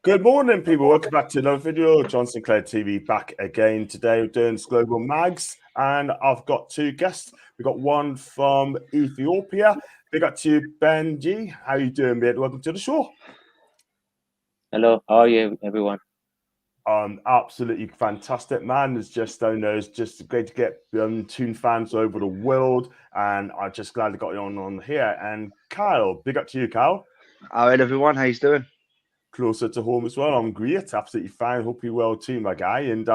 Good morning, people. Welcome back to another video. John Sinclair TV back again. Today we're doing Global Mags, and I've got two guests. We've got one from Ethiopia. Big up to you, Benji. How you doing, mate? Welcome to the show. Hello, how are you, everyone? Absolutely fantastic, man. It's just, I know, it's just great to get Toon fans over the world, and I'm just glad I got you on here. And Kyle, big up to you, Kyle. All right, everyone. How you doing? Closer to home as well. I'm great, absolutely fine. Hope you're well too, my guy. And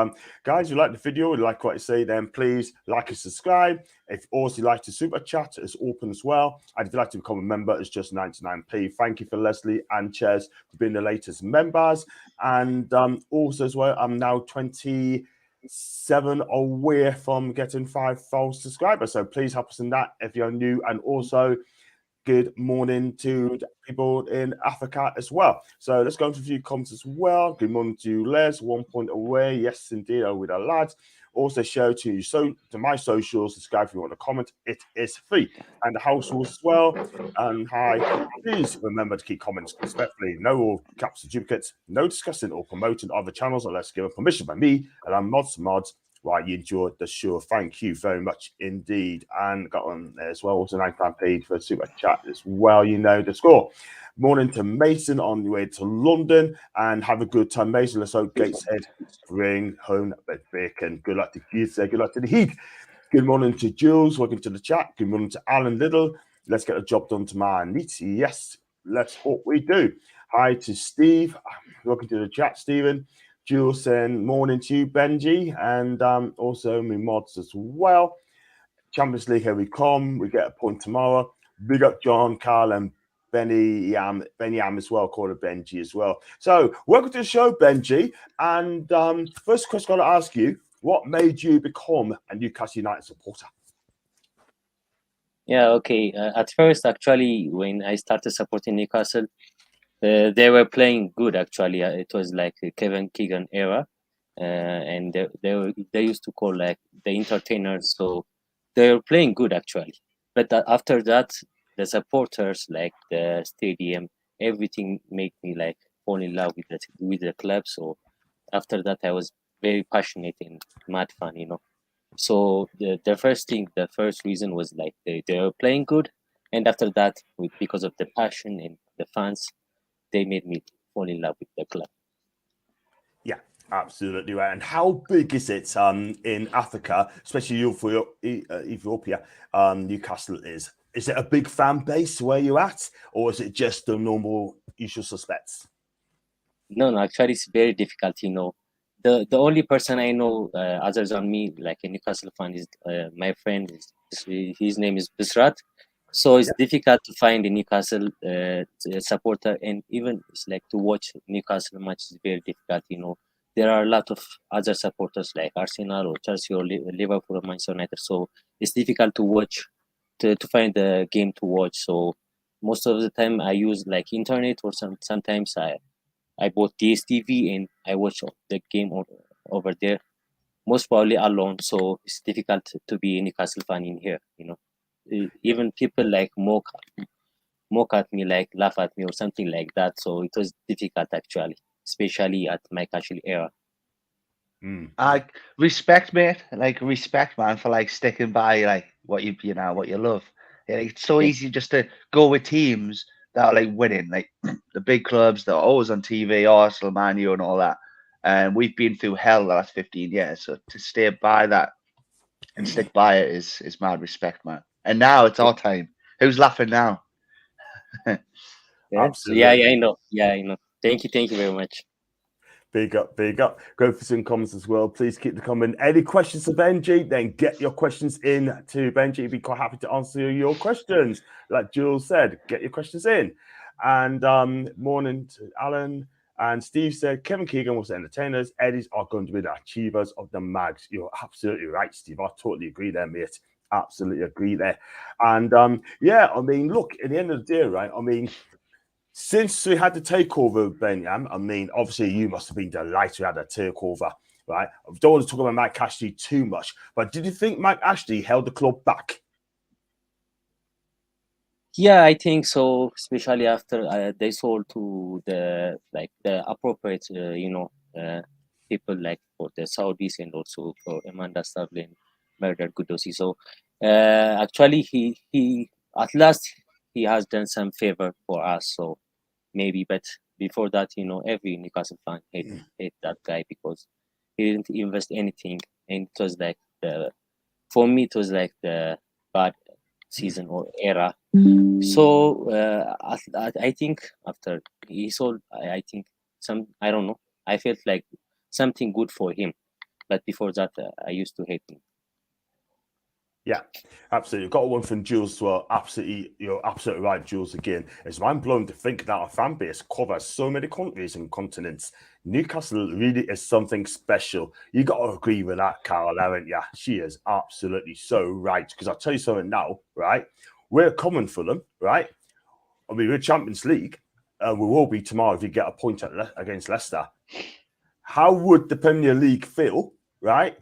guys, if you like the video, like what I say, then please like and subscribe. If also you like to super chat, it's open as well. And if you'd like to become a member, it's just 99p. Thank you for Leslie and Ches for being the latest members. And also as well, I'm now 27 away from getting 5,000 subscribers. So please help us in that if you're new. And also, good morning to people in Africa as well. So let's go into a few comments as well. Good morning to Les, 1 point away. Yes, indeed, with our lads. Also, share to my socials. Subscribe if you want to comment. It is free. And the house rules as well. And hi, please remember to keep comments respectfully. No all caps or duplicates. No discussing or promoting other channels unless given permission by me. And I'm mods. Right, you enjoyed the show. Thank you very much indeed. And got on there as well. Also, £9 paid for super chat as well. You know the score. Morning to Mason on the way to London. And have a good time, Mason. Let's hope Gateshead bring home that bacon. Good luck to you. Good luck to the Heat. Good morning to Jules. Welcome to the chat. Good morning to Alan Little. Let's get the job done tomorrow. Yes, let's hope we do. Hi to Steve. Welcome to the chat, Stephen. Jules saying morning to you, Benji, and also my mods as well. Champions League, here we come. We get a point tomorrow. Big up John, Carl, and Benny Yam as well, called it Benji as well. So, welcome to the show, Benji. And first question I'm going to ask you, what made you become a Newcastle United supporter? Yeah, okay. At first, actually, when I started supporting Newcastle, they were playing good, actually. It was like a Kevin Keegan era. And they used to call like the entertainers. So they were playing good, actually. But after that, the supporters, like the stadium, everything made me like fall in love with the club. So after that, I was very passionate and mad fan, you know. So the first reason was like they were playing good, and after that, because of the passion and the fans, they made me fall in love with the club. Yeah, absolutely right. And how big is it in Africa, especially Ethiopia? Newcastle is. Is it a big fan base where you're at, or is it just the normal usual suspects? No, actually, it's very difficult. You know, the only person I know other than me, like a Newcastle fan, is my friend. His name is Bisrat. So it's difficult to find a Newcastle supporter, and even it's like to watch Newcastle match is very difficult. You know, there are a lot of other supporters like Arsenal or Chelsea or Liverpool or Manchester United. So it's difficult to watch to find the game to watch. So most of the time I use like internet, or sometimes I bought DSTV and I watch the game over there. Most probably alone, so it's difficult to be a Newcastle fan in here. You know, even people like mock at me, like laugh at me or something like that. So it was difficult actually, especially at my casual era. I respect, mate. Like respect, man, for like sticking by like what you love. Yeah, it's so easy just to go with teams that are like winning, like the big clubs that are always on TV, Arsenal, Man U, and all that. And we've been through hell the last 15 years. So to stay by that and stick by it is mad respect, man. And now it's our time. Who's laughing now? Absolutely. Yeah, I know. Yeah, I know. Thank you very much. Big up, big up. Go for some comments as well. Please keep the comment. Any questions to Benji, then get your questions in to Benji. He'd be quite happy to answer your questions. Like Jules said, get your questions in. And morning to Alan. And Steve said, Kevin Keegan was the entertainers. Eddies are going to be the achievers of the mags. You're absolutely right, Steve. I totally agree there, mate. Absolutely agree there. And yeah, I mean, look, at the end of the day, right? I mean, since we had the takeover, Benyam, I mean, obviously you must have been delighted we had a takeover, right? I don't want to talk about Mike Ashley too much, but did you think Mike Ashley held the club back? Yeah, I think so. Especially after they sold to the appropriate, people like for the Saudis and also for Amanda Sterling murdered Kudosi. So actually, he at last he has done some favor for us. So maybe, but before that, every Newcastle fan hate that guy because he didn't invest anything, and it was like for me it was like the bad season or era. So I think after he sold, I think I don't know. I felt like something good for him, but before that, I used to hate him. Yeah, absolutely. Got one from Jules as well. Absolutely, you're absolutely right, Jules. Again, it's mind blowing to think that our fan base covers so many countries and continents. Newcastle really is something special. You got to agree with that, Carol, haven't you? She is absolutely so right. Because I'll tell you something now, right? We're coming for them, right? I mean, we're Champions League. We will be tomorrow if you get a point against Leicester. How would the Premier League feel, right,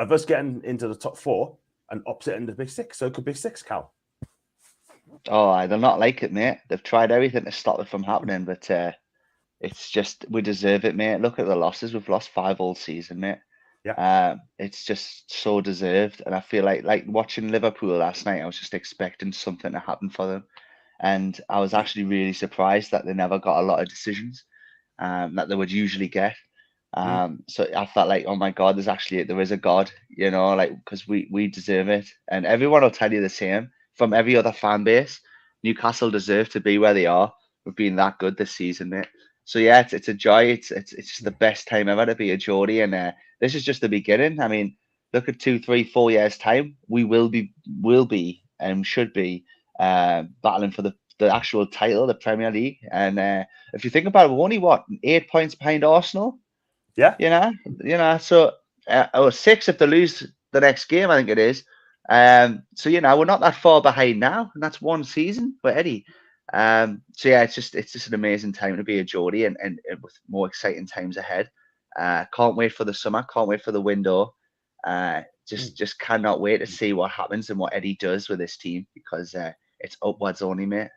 of us getting into the top 4 and upsetting the Big 6? So it could be 6, Cal. Oh, they'll not like it, mate. They've tried everything to stop it from happening, but it's just we deserve it, mate. Look at the losses. We've lost 5 all season, mate. Yeah. It's just so deserved, and I feel like watching Liverpool last night, I was just expecting something to happen for them, and I was actually really surprised that they never got a lot of decisions that they would usually get. So I felt like, oh my God, there is a God, like because we deserve it, and everyone will tell you the same from every other fan base. Newcastle deserve to be where they are. We've been that good this season, mate. So yeah, it's a joy. It's just the best time ever to be a Geordie, and this is just the beginning. I mean, look at 2, 3, 4 years time, we will be and should be battling for the actual title, the Premier League. And if you think about it, we're only 8 points behind Arsenal. Yeah. So or 6 if they lose the next game, I think it is. So we're not that far behind now, and that's one season for Eddie. So yeah, it's just an amazing time to be a Geordie, and with more exciting times ahead. Can't wait for the summer. Can't wait for the window. Just cannot wait to see what happens and what Eddie does with this team, because it's upwards only, mate.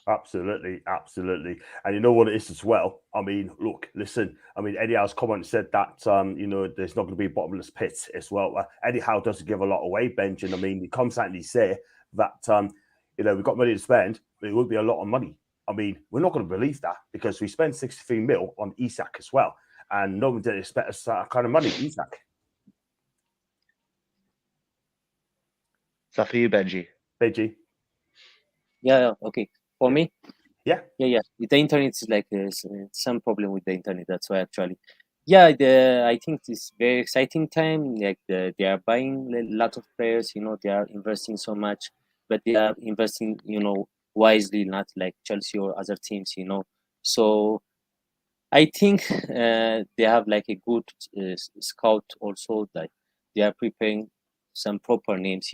Absolutely, absolutely. And you know what it is as well? I mean, look, listen, I mean, Eddie Howe's comment said that, there's not going to be a bottomless pit as well. Eddie Howe doesn't give a lot away, Benj. And I mean, he constantly say that, we've got money to spend, but it would be a lot of money. I mean, we're not going to believe that because we spent 63 mil on Isak as well. And no one did expect us that kind of money, Isak. Is that for you, Benji? Benji? Yeah, okay. For me? Yeah. The internet is like some problem with the internet. That's why actually. Yeah, I think it's very exciting time. Like they are buying a lot of players. They are investing so much, but they are investing, wisely, not like Chelsea or other teams. So I think they have like a good scout also. Like they are preparing some proper names.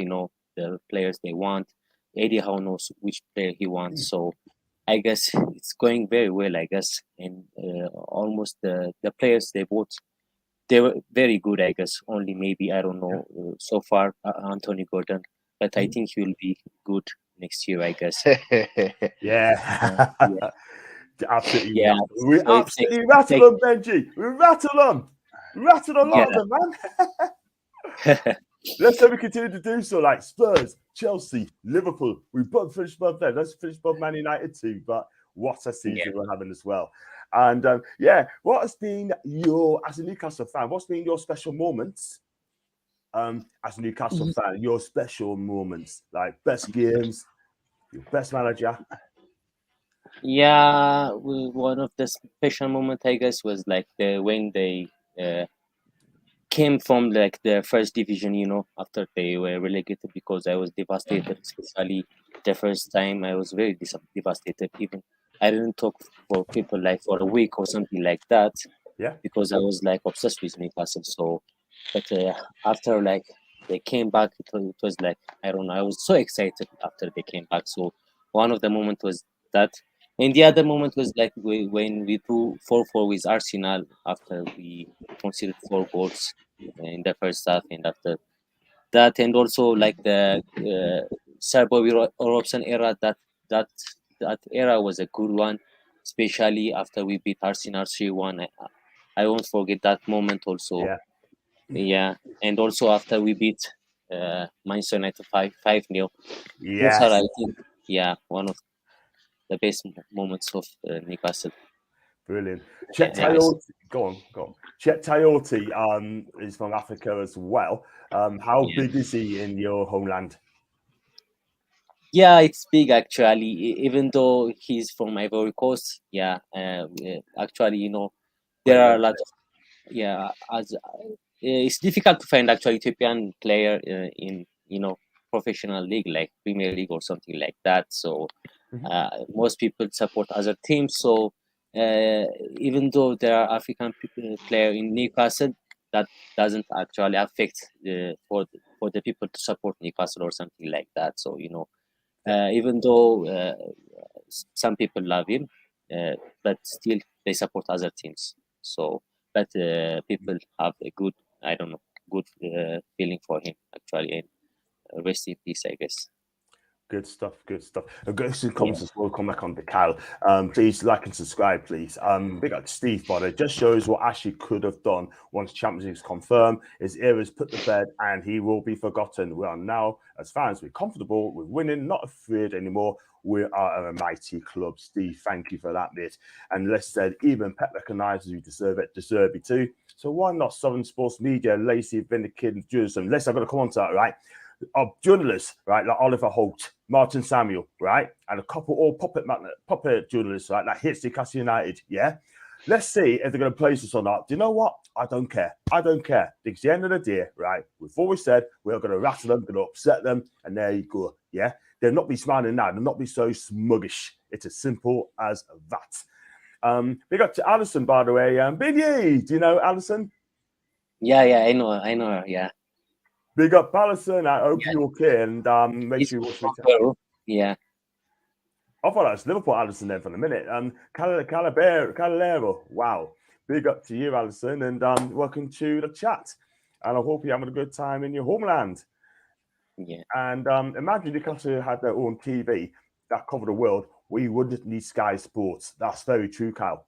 The players they want. Eddie Howe knows which player he wants. So I guess it's going very well, I guess. And almost the players they bought, they were very good, I guess. Only maybe, I don't know, so far, Anthony Gordon. But I think he will be good next year, I guess. Yeah. Absolutely. Yeah. We So absolutely rattled on Benji. We rattled on. Rattled a lot of them, man. Let's say we continue to do so, like Spurs, Chelsea, Liverpool. We both finished above them. Let's finish above Man United too. But what a season we're having as well. And what has been as a Newcastle fan, what's been your special moments? As a Newcastle fan, your special moments, like best games, your best manager. Yeah, one of the special moments, I guess, was like when they came from like the first division, after they were relegated, because I was devastated, especially the first time. I was very devastated. Even I didn't talk for people like for a week or something like that. Yeah. Because I was like obsessed with Newcastle. So, but after like they came back, it was like, I don't know. I was so excited after they came back. So one of the moments was that. And the other moment was like when we drew 4-4 with Arsenal after we conceded 4 goals in the first half, and after that, and also like the Sir Bobby Robson era, that era was a good one, especially after we beat Arsenal 3-1. I won't forget that moment also. Yeah. Yeah, and also after we beat Manchester United 5-0. Those Yes. are, I think, yeah, one of the best moments of Newcastle. Brilliant. Chet I guess. Tayoti, go on. Chet Tayoti is from Africa as well. How Yeah. big is he in your homeland? Yeah, it's big actually. Even though he's from Ivory Coast, yeah. Actually, you know, there are a lot of, yeah. As it's difficult to find actually Ethiopian player in, you know, professional league like Premier League or something like that. So most people support other teams. So even though there are African player in Newcastle, that doesn't actually affect for the people to support Newcastle or something like that. So, you know, even though some people love him, but still they support other teams. So, but people have a good, I don't know, good feeling for him actually, and rest in peace, I guess. Good stuff. A good comments as well. Come back on the Cal. Please like and subscribe, please. Big up to Steve, but it just shows what Ashley could have done once Champions League is confirmed. His era is put to bed, and he will be forgotten. We are now, as fans, we're comfortable with winning, not afraid anymore. We are a mighty club. Steve, thank you for that, mate. And Les said, even Pep recognises you deserve it too. So why not Southern Sports Media, Lacey, Vindicated, Journalism? Les, I've got to come on to that, right? Of journalists, right, like Oliver Holt, Martin Samuel, right, and a couple all puppet journalists, right, that hits Newcastle United, yeah. Let's see if they're going to place us or not. Do you know what? I don't care. Because at the end of the day, right, we've always said we're going to rattle them, going to upset them, and there you go, yeah. They'll not be smiling now. They'll not be so smuggish. It's as simple as that. Big up to Alison, by the way. Biggie, do you know Alison? Yeah, I know her, yeah. Big up, Alison. I hope you're okay, and make sure you watch me. Yeah. I thought that was Liverpool Alison then for a minute. Calero. Wow. Big up to you, Alison, and welcome to the chat. And I hope you're having a good time in your homeland. Yeah. And imagine Newcastle had their own TV that covered the world. We wouldn't need Sky Sports. That's very true, Kyle.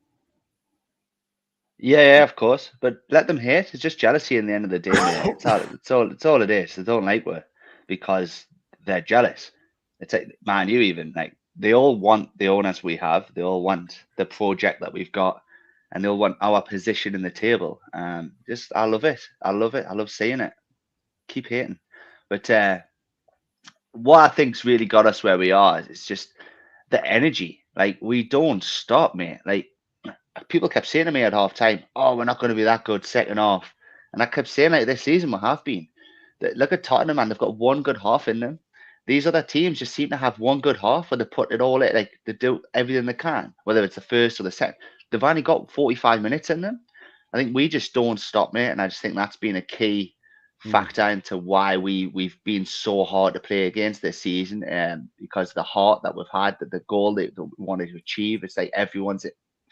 Yeah, of course. But let them hate. It's just jealousy in the end of the day, mate. It's all it is. They don't like us because they're jealous. It's like, man, you even like they all want the owners we have. They all want the project that we've got, and they all want our position in the table. I love it. I love seeing it. Keep hating. But what I think's really got us where we are is just the energy. Like we don't stop, mate. Like people kept saying to me at half time, "Oh, we're not going to be that good second half," and I kept saying like this season we have been. Look at Tottenham, man. They've got one good half in them. These other teams just seem to have one good half where they put it all in, like they do everything they can, whether it's the first or the second. They've only got 45 minutes in them. I think we just don't stop, mate, and I just think that's been a key factor into why we've been so hard to play against this season, because the heart that we've had, the goal that we wanted to achieve, it's like everyone's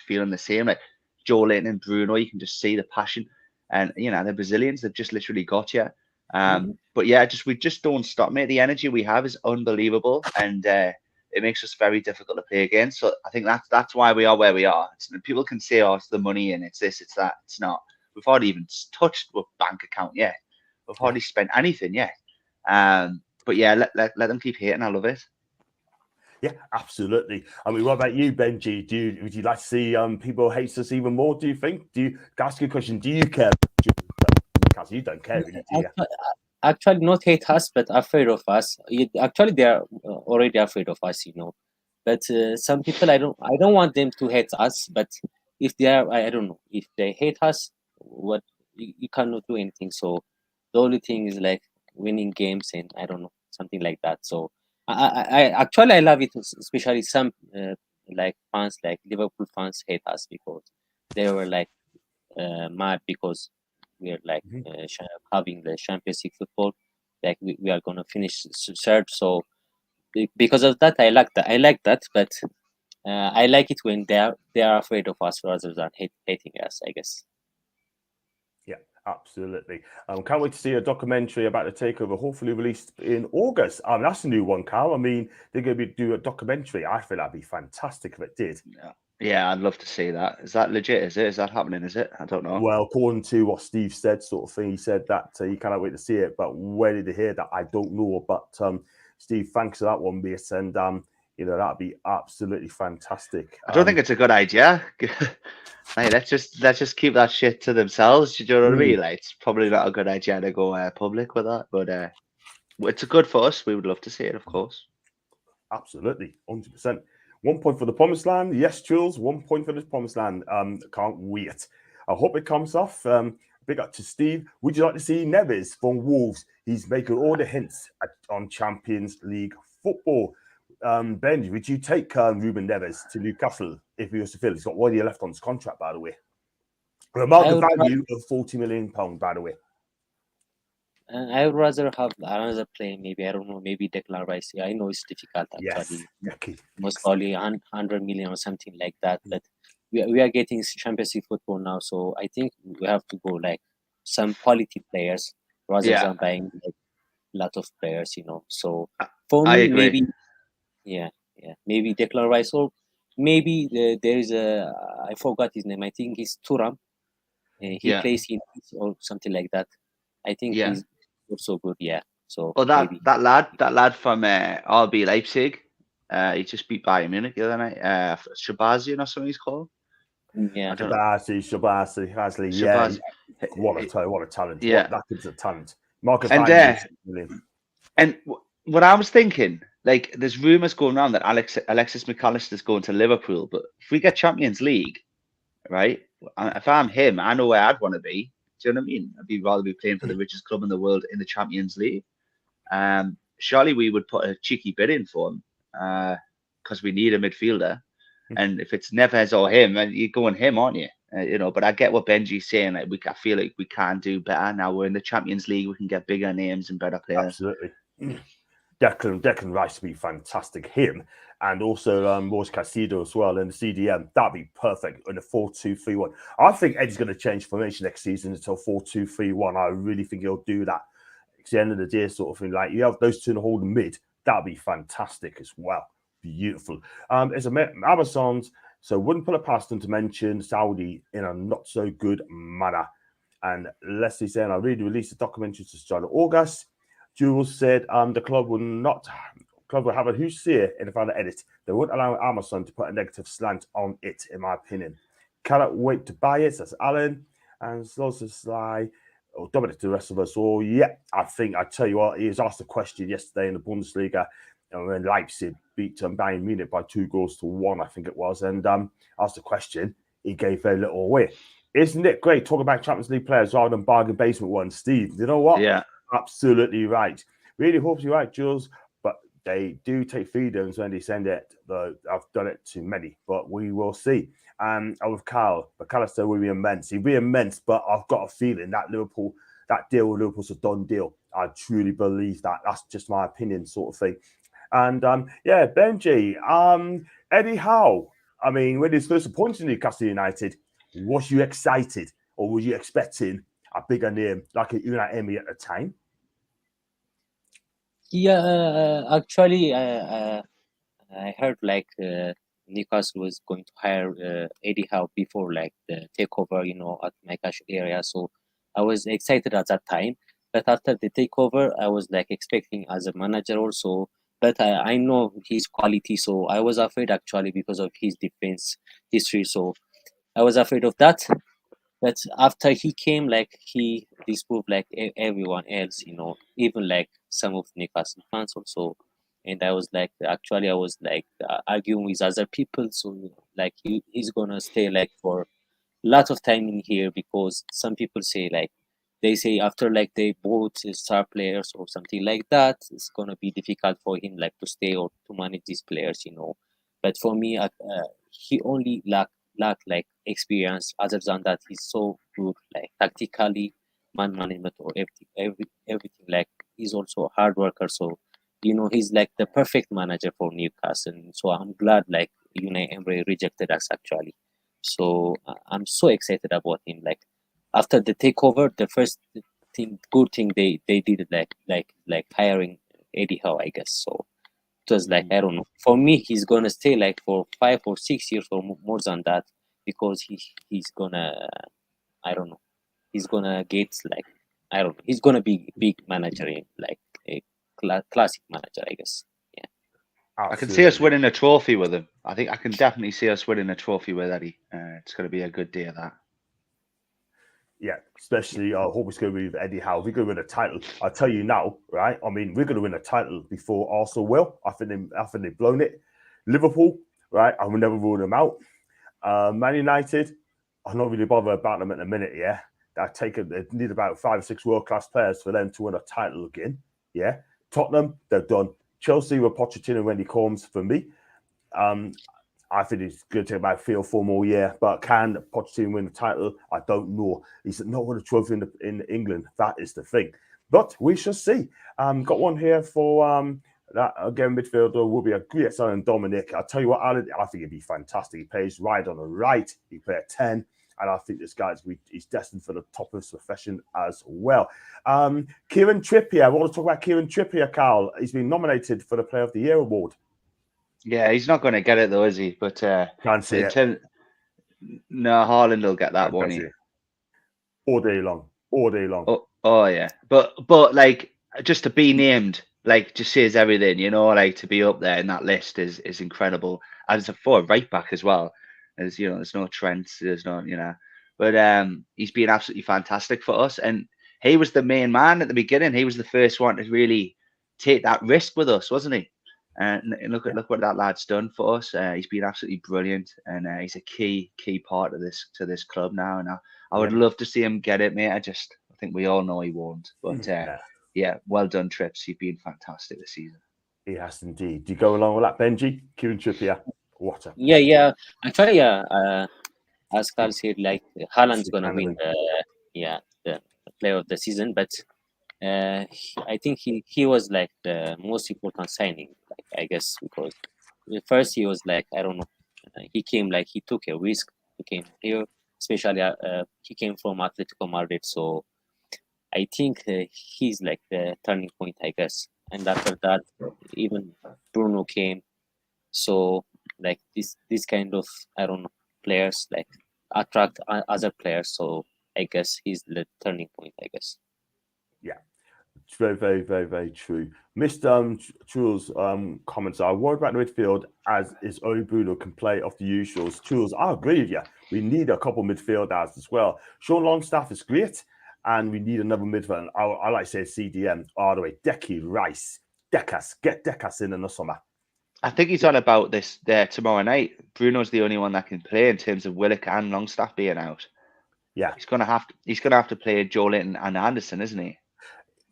feeling the same. Like Joe Linton and Bruno, you can just see the passion, and you know the Brazilians, they've just literally got you. But yeah, we just don't stop, mate. The energy we have is unbelievable, and it makes us very difficult to play against. So I think that's why we are where we are. People can say, "Oh, it's the money and it's this, it's that." It's not. We've hardly even touched a bank account yet. We've hardly spent anything yet. But yeah, let them keep hating. I love it. Yeah, absolutely. I mean, what about you, Benji? Would you like to see people hate us even more? Do you think? Ask you a question? Do you care? Because you don't care, really, do you? Actually, not hate us, but afraid of us. Actually, they are already afraid of us, you know. But some people, I don't want them to hate us. But if they are, I don't know, if they hate us, what you cannot do anything. So the only thing is like winning games, and I don't know, something like that. So I actually I love it, especially some like fans, like Liverpool fans, hate us because they were like mad because we are like having the Champions League football, like we are gonna finish third. So because of that, I like that, but I like it when they are afraid of us rather than hating us, I guess. Yeah, Absolutely. Can't wait to see a documentary about the takeover, hopefully released in August. That's a new one, Carl. I mean, they're going to do a documentary. I feel that'd be fantastic if it did. Yeah, I'd love to see that. Is that legit? Is it? Is that happening? Is it? I don't know. Well, according to what Steve said, sort of thing, he said that he cannot wait to see it. But where did he hear that? I don't know. But Steve, thanks for that one, mate. And you know, that'd be absolutely fantastic. I don't think it's a good idea. Hey, let's just keep that shit to themselves. Do you know what I mean? Like, it's probably not a good idea to go public with that, but it's good for us. We would love to see it, of course. Absolutely, 100%. 1 point for the Promised Land. Yes, Jules, 1 point for the Promised Land. Can't wait. I hope it comes off. Big up to Steve. Would you like to see Neves from Wolves? He's making all the hints on Champions League football. Benji, would you take Ruben Neves to Newcastle if he was to fill? He's got 1 year left on his contract, by the way. The market value of £40 million, by the way. I would rather have another player, maybe, I don't know, maybe Declan Rice. I know it's difficult, actually. Yes. Most probably 100 million or something like that. But we are getting Champions League football now, so I think we have to go like some quality players rather than buying like a lot of players, you know. So for me, maybe, maybe Declan Rice, or maybe there is I forgot his name. I think he's Thuram. He plays in or something like that. I think he's also good. Yeah. So that lad from RB Leipzig, he just beat Bayern Munich the other night. Shabazian or something he's called. Yeah. Shabazzi, Hasley. Yeah. What a talent. Yeah. That kid's a talent. Marcus and what I was thinking, like, there's rumours going around that Alexis McAllister is going to Liverpool, but if we get Champions League, right? If I'm him, I know where I'd want to be. Do you know what I mean? I'd rather be playing for the richest club in the world in the Champions League. Surely we would put a cheeky bid in for him because we need a midfielder. And if it's Neves or him, you're going him, aren't you? You know, but I get what Benji's saying. Like, I feel like we can do better now. We're in the Champions League. We can get bigger names and better players. Absolutely. Declan Rice would be fantastic. Him and also Moise Caicedo as well in the CDM. That'd be perfect in a 4-2-3-1. I think Eddie's going to change formation next season until 4-2-3-1. I really think he'll do that. It's the end of the day, sort of thing. Like, you have those two in the hold mid. That'd be fantastic as well. Beautiful. It's Amazon's, so wouldn't put it past them to mention Saudi in a not so good manner. And Leslie saying, I really released a documentary to start in August. Jules said the club will have a huge say in the final edit. They won't allow Amazon to put a negative slant on it, in my opinion. Cannot wait to buy it. That's Alan. And Slows Sly. Or Dominic to the rest of us. So yeah, I tell you what, he was asked a question yesterday in the Bundesliga when Leipzig beat Bayern Munich by 2-1, I think it was. And asked a question, he gave very little away. Isn't it great talking about Champions League players rather than bargain basement ones? Steve, you know what? Yeah. Absolutely right. Really hope you're right, Jules. But they do take freedoms when they send it. I've done it to many, but we will see. And with Carl, McAllister will be immense. He'll be immense, but I've got a feeling that deal with Liverpool's a done deal. I truly believe that. That's just my opinion, sort of thing. And Benji, Eddie Howe. I mean, when he's first appointed to Newcastle United, was you excited or were you expecting a bigger name like a Unai Emery at the time? Yeah, actually, I heard like Newcastle was going to hire Eddie Howe before like the takeover, you know, at my cash area. So I was excited at that time. But after the takeover, I was like expecting as a manager also. But I know his quality, so I was afraid actually because of his defense history. So I was afraid of that. But after he came, like he disproved like everyone else, you know, even like some of Newcastle fans also. And I was like, actually, I was like arguing with other people. So like he's gonna stay like for a lot of time in here because some people say like they say after like they bought star players or something like that, it's gonna be difficult for him like to stay or to manage these players, you know. But for me, he only lacked like experience. Other than that, he's so good like tactically, man management or everything. Like he's also a hard worker. So you know he's like the perfect manager for Newcastle. So I'm glad like Unai Emery rejected us actually. So I'm so excited about him. Like after the takeover, the first good thing they did like hiring Eddie Howe, I guess. So it was like, I don't know. For me, he's gonna stay like for 5 or 6 years or more than that, because he's gonna, I don't know, he's gonna get like, I don't know, he's gonna be big manager, in like a classic manager, I guess. Yeah. I can see us winning a trophy with him. I think I can definitely see us winning a trophy with Eddie. It's going to be a good day of that. Yeah, especially I hope it's going to be with Eddie Howe. We're going to win a title. I'll tell you now, right? I mean, we're going to win a title before Arsenal will. I think they've blown it. Liverpool, right? I will never rule them out. Man United, I'm not really bothered about them at the minute. Yeah, they need about 5 or 6 world-class players for them to win a title again. Yeah, Tottenham, they're done. Chelsea with Pochettino when he comes, for me. I think it's going to take about 3 or 4 more years. But can Pochettino win the title? I don't know. He's not won a trophy in England. That is the thing. But we shall see. Got one here for that again. Midfielder will be a great son, Dominic. I'll tell you what, Alan, I think he'd be fantastic. He plays right on the right. He play a 10. And I think this guy's he's destined for the top of his profession as well. Kieran Trippier. I want to talk about Kieran Trippier, Carl. He's been nominated for the Player of the Year award. Yeah, he's not going to get it though, is he? But can't see it. No, Haaland will get that, won't he? All day long. All day long. Oh yeah. But like, just to be named, like, just says everything, you know, like, to be up there in that list is incredible. As a forward right back as well. As you know, there's no Trent, there's no, you know. But he's been absolutely fantastic for us. And he was the main man at the beginning. He was the first one to really take that risk with us, wasn't he? And look what that lad's done for us. He's been absolutely brilliant, and he's a key part of this club now. And I would love to see him get it, mate. I think we all know he won't. But yeah, well done, Trips. You've been fantastic this season. He has indeed. Do you go along with that, Benji? Kieran Trippier. What a Actually, as Carl said, like, Haaland's gonna win the Player of the Season, but I think he was like the most important signing, like, I guess, because at first he was like, I don't know, he came like, he took a risk. He came here, especially he came from Atletico Madrid, so I think he's like the turning point, I guess. And after that, even Bruno came, so like this kind of, I don't know, players like attract other players, so I guess he's the turning point, I guess. Yeah. It's very, very, very, very true. Mr. Truls comments are worried about the midfield as is only Bruno can play off the usuals. Truls, I agree with you. We need a couple midfielders as well. Sean Longstaff is great, and we need another midfielder. I like to say CDM all the way. Decky Rice. Decas. Get Decas in the summer. I think he's on about this there tomorrow night. Bruno's the only one that can play in terms of Willock and Longstaff being out. Yeah. He's gonna have to play Joe Linton and Anderson, isn't he?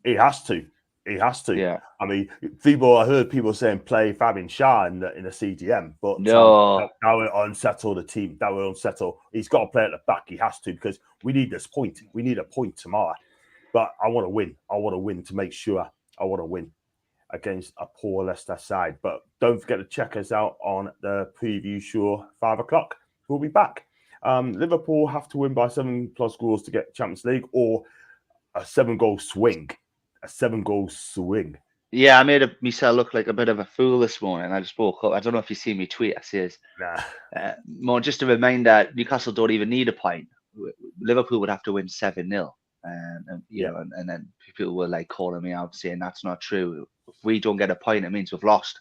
He has to. He has to. Yeah. I mean, I heard people saying play Fabian Schär in the CDM, but no, that will unsettle the team. That will unsettle. He's got to play at the back. He has to, because we need this point. We need a point tomorrow. But I want to win. I want to win to make sure I want to win against a poor Leicester side. But don't forget to check us out on the preview show, 5 o'clock. We'll be back. Liverpool have to win by 7+ goals to get Champions League, or a 7-goal swing. A 7-goal swing. Yeah, I made myself look like a bit of a fool this morning. I just woke up. I don't know if you see me tweet. I says, more just a reminder, Newcastle don't even need a point. Liverpool would have to win 7-0. And you know, and then people were like calling me out saying that's not true. If we don't get a point, it means we've lost.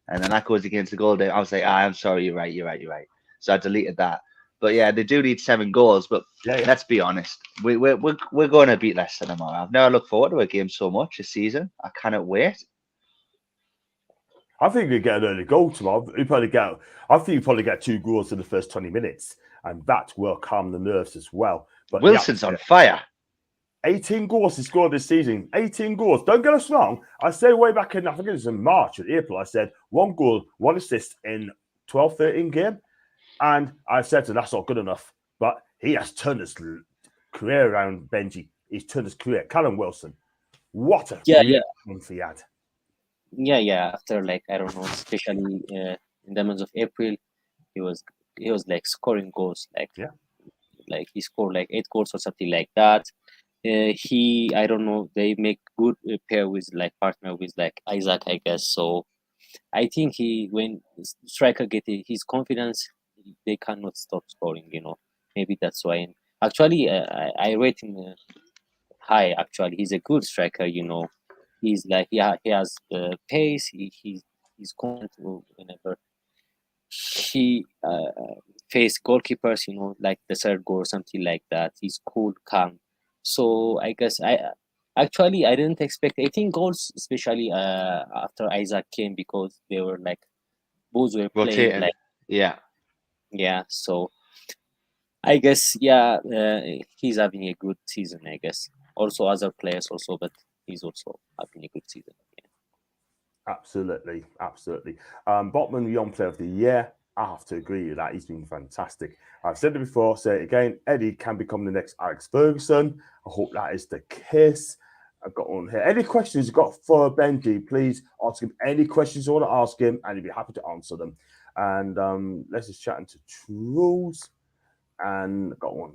And then that goes against the goal day. I was like, I'm sorry, you're right. So I deleted that. But yeah, they do need 7 goals. But let's be honest, we're going to beat Leicester tomorrow. I've never looked forward to a game so much this season. I cannot wait. I think we get an early goal tomorrow. I think you probably get 2 goals in the first 20 minutes, and that will calm the nerves as well. But Wilson's on fire. 18 goals he scored this season. 18 goals. Don't get us wrong. I said way back in, I think it was in March or April, I said 1 goal, 1 assist in 12-13 game. And I said to him, that's not good enough. But he has turned his career around, Benji. He's turned his career. Callum Wilson. What a month he had. Yeah. After, like, I don't know, especially in the month of April, he was like scoring goals. Like, like he scored like 8 goals or something like that. I don't know, they make good pair with like partner with like Isaac, I guess. So I think when striker get his confidence, they cannot stop scoring. Maybe that's why. And actually, I rate him high. Actually, he's a good striker. He's like he has pace. He's confident whenever he face goalkeepers. Like the third goal or something like that. He's cool, calm. So I guess I didn't expect 18 goals, especially after Isaac came, because they were like both were playing Rotating. like Yeah. So I guess he's having a good season. I guess also other players also, but he's also having a good season. Absolutely. Botman, Young Player of the Year. I have to agree with that. He's been fantastic. I've said it before, say it again. Eddie can become the next Alex Ferguson. I hope that is the case. I've got one here. Any questions you've got for Benji, please ask him any questions you want to ask him, and he'll be happy to answer them. And let's just chat into Truls. And got one.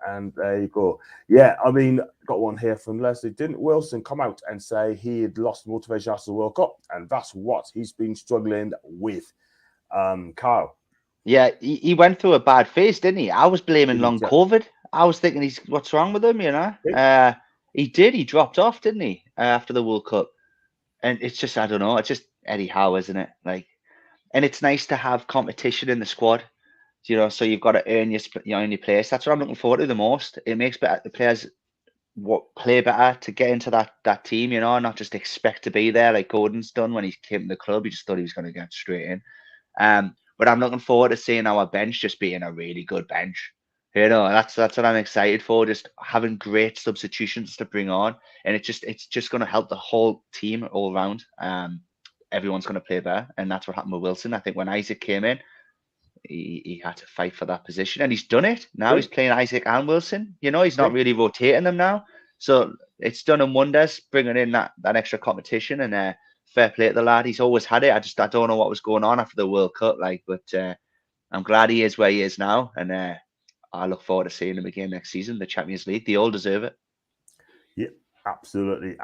And there you go. Yeah, I mean, got one here from Leslie. Didn't Wilson come out and say he had lost motivation after the World Cup? And that's what he's been struggling with. Kyle. Yeah, he went through a bad phase, didn't he? I was blaming long COVID. I was thinking, what's wrong with him, He did. He dropped off, didn't he, after the World Cup? And it's just, I don't know. It's just Eddie Howe, isn't it? And it's nice to have competition in the squad. So you've got to earn your place. That's what I'm looking forward to the most. It makes the players play better to get into that team, not just expect to be there like Gordon's done when he came to the club. He just thought he was going to get straight in. But I'm looking forward to seeing our bench just being a really good bench. That's what I'm excited for. Just having great substitutions to bring on, and it's just going to help the whole team all around. Everyone's going to play better, and that's what happened with Wilson. I think when Isaac came in, he had to fight for that position, and he's done it. Now he's playing Isaac and Wilson. He's not really rotating them now, so it's done him wonders, bringing in that extra competition. And fair play to the lad. He's always had it. I don't know what was going on after the World Cup, but I'm glad he is where he is now, and I look forward to seeing him again next season, the Champions League. They all deserve it. Yeah. Absolutely.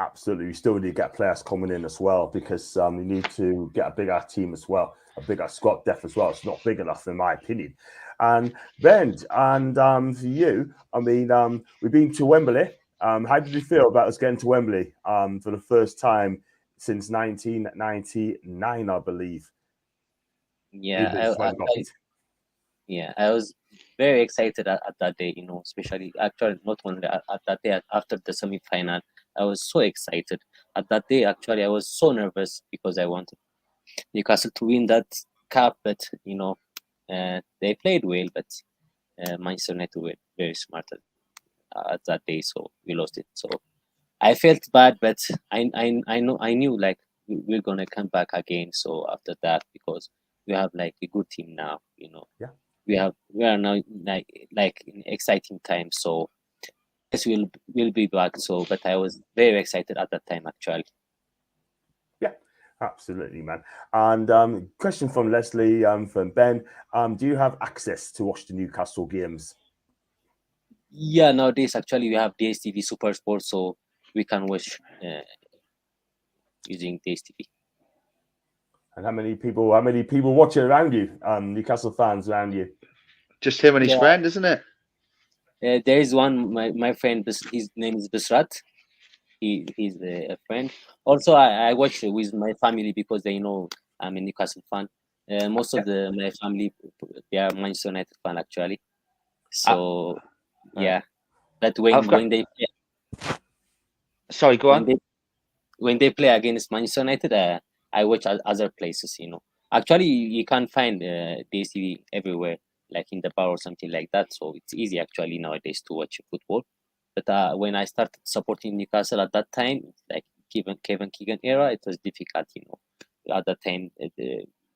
We still need to get players coming in as well, because we need to get a bigger team as well, a bigger squad depth as well. It's not big enough, in my opinion. And Ben, and for you, I mean, we've been to Wembley. How did you feel about us getting to Wembley for the first time since 1999, I believe? Yeah, I was very excited at that day, especially actually not only at that day, after the semi-final. I was so excited. At that day, actually, I was so nervous because I wanted Newcastle to win that cup, but they played well, but Manchester United were very smart at that day, so we lost it. So I felt bad, but I knew like we're gonna come back again. So after that, because we have like a good team now, Yeah. we are now like in exciting times. So yes, we'll be back. So, but I was very excited at that time, actually. Yeah, absolutely, man. And question from Leslie, from Ben. Do you have access to watch the Newcastle games? Yeah, nowadays actually we have DSTV Super Sports, so we can watch using DSTV. And how many people watching around you? Newcastle fans around you? Just him and his friend, isn't it? There is one, my friend, his name is Bisrat. He's a friend. Also, I watch with my family because they know I'm a Newcastle fan. Most of my family, they are Manchester United fan, actually. So yeah, but when they play, sorry, go on. When they play against Manchester United, I watch other places. Actually, you can't find DSTV everywhere, like in the bar or something like that. So it's easy actually nowadays to watch football. But when I started supporting Newcastle at that time, like Kevin Keegan era, it was difficult. At that time,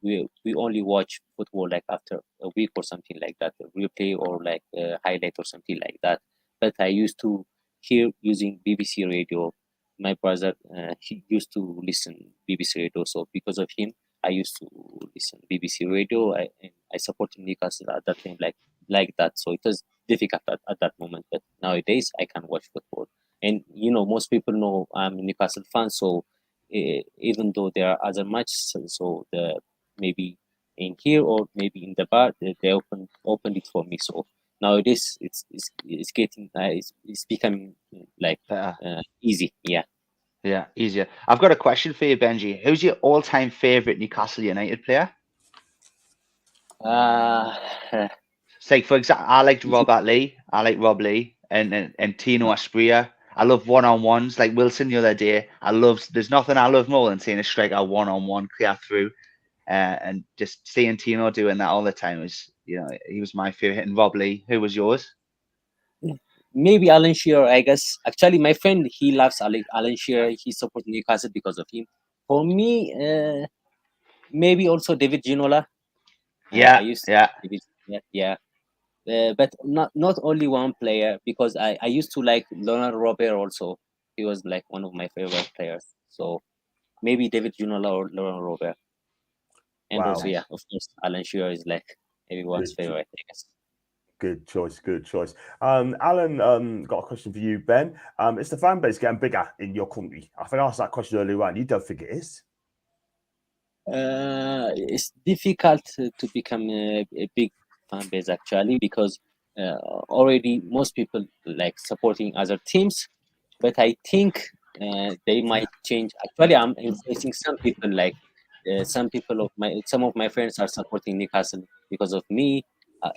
we only watch football like after a week or something like that, a replay or like a highlight or something like that. But I used to hear using BBC Radio. My brother, he used to listen BBC Radio, so because of him, I used to listen BBC Radio. I supported Newcastle at that time, like that. So it was difficult at that moment. But nowadays, I can watch football. And most people know I'm a Newcastle fan, so even though there are other matches, so the maybe in here or maybe in the bar, they opened it for me. So nowadays, it's getting it's becoming like easy. Yeah. Yeah, easier. I've got a question for you, Benji. Who's your all-time favorite Newcastle United player? Say, for example, I liked Robert Lee. I like Rob Lee and Tino Asprilla. I love one-on-ones like Wilson the other day. There's nothing I love more than seeing a striker one-on-one clear through, and just seeing Tino doing that all the time was, he was my favorite. And Rob Lee, who was yours? Maybe Alan Shearer, I guess. Actually, my friend, he loves Alan Shearer. He supports Newcastle because of him. For me, maybe also David Ginola. Yeah, I used to yeah. But not only one player, because I used to like Laurent Robert also. He was like one of my favorite players. So maybe David Ginola or Laurent Robert. And also, yeah, of course, Alan Shearer is like everyone's favorite, I guess. Good choice, good choice. Alan, got a question for you, Ben. Is the fan base getting bigger in your country? I think I asked that question earlier on. You don't think it is? It's difficult to become a big fan base actually, because already most people like supporting other teams, but I think they might change. Actually, I'm influencing some people. Like some of my friends are supporting Newcastle because of me,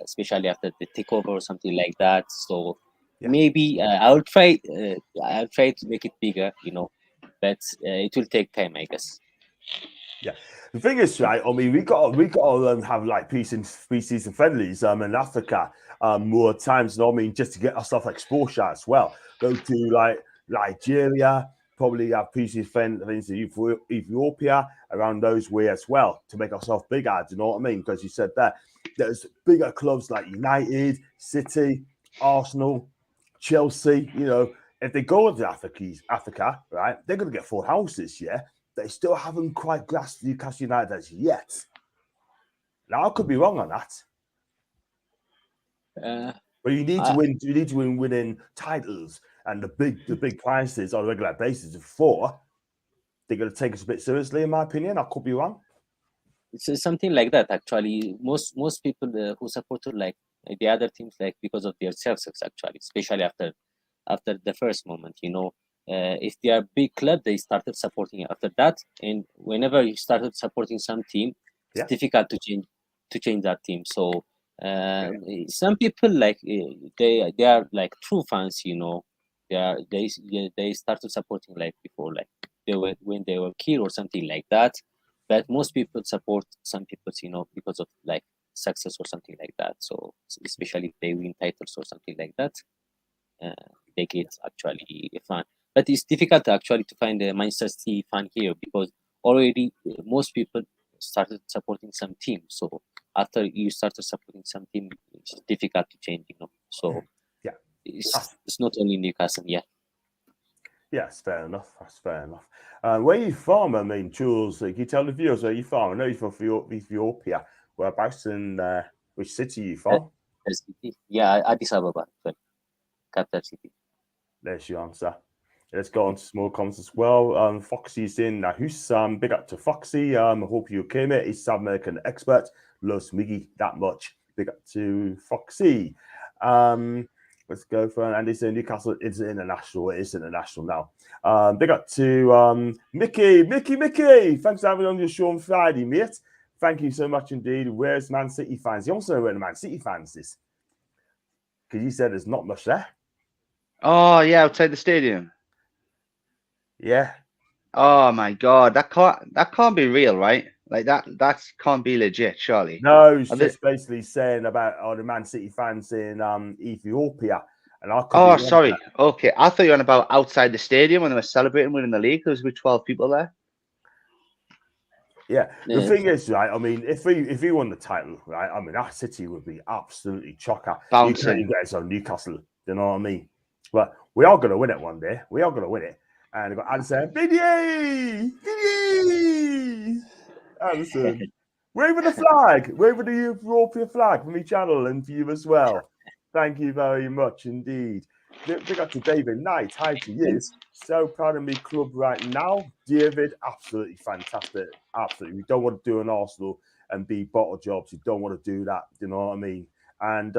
especially after the takeover or something like that. So maybe I'll try. I'll try to make it bigger, but it will take time, I guess. Yeah, the thing is, right? I mean, we got to have like pre-season friendlies in Africa more times. You know what I mean? Just to get ourselves exposure as well. Go to like Nigeria, probably have pre-season friendlies in Ethiopia around those way as well to make ourselves bigger. Do you know what I mean? Because you said that there's bigger clubs like United, City, Arsenal, Chelsea. If they go to Africa, right? They're going to get full houses. Yeah. They still haven't quite grasped Newcastle United as yet. Now I could be wrong on that. But you need to win. You need to win winning titles and the big prizes on a regular basis before they're going to take us a bit seriously. In my opinion, I could be wrong. It's something like that. Actually, most people who supported like the other teams, like because of their success, actually, especially after the first moment, if they are big club, they started supporting after that. And whenever you started supporting some team, it's difficult to change that team. So some people like they are like true fans, they started supporting like before, like when they were kid or something like that. But most people support some people, because of like success or something like that. So especially if they win titles or something like that, they get actually a fan. But it's difficult actually to find a Manchester City fan here, because already most people started supporting some team. So after you started supporting some team, it's difficult to change, So it's not only Newcastle, yeah. Yes, fair enough. That's fair enough. Where are you from? I mean, Jules, can you tell the viewers where you're from? I know you're from Ethiopia. Whereabouts in which city are you from? Yeah, Addis Ababa, capital city. There's your answer. Let's go on to small comments as well. Foxy's in Nahus. Big up to Foxy. I hope you okay, mate. He's South American expert. Loves Miggy that much. Big up to Foxy. Let's go for and it's Newcastle. It's international. It is international now. Big up to Mickey. Thanks for having me on your show on Friday, mate. Thank you so much indeed. Where's Man City fans? You also know where the Man City fans is, because you said there's not much there. Oh yeah, outside the stadium. Yeah. Oh my God, that can't be real, right? Like that can't be legit, surely. No, it's just basically saying about the Man City fans in Ethiopia. And I could sorry. Okay, I thought you were on about outside the stadium when they were celebrating winning the league. There was 12 people there. Yeah, the thing is, right? I mean, if we won the title, right? I mean, our City would be absolutely chocker. Bouncing. You guys on Newcastle, you know what I mean? But we are going to win it one day. We are going to win it. And they've got Anderson, Biddy! Anderson, wave the flag, wave the European flag from each channel and for you as well. Thank you very much indeed. Big up to David Knight. Hi to you. Thanks. So proud of me club right now. David, absolutely fantastic. Absolutely. We don't want to do an Arsenal and be bottle jobs. You don't want to do that. You know what I mean? And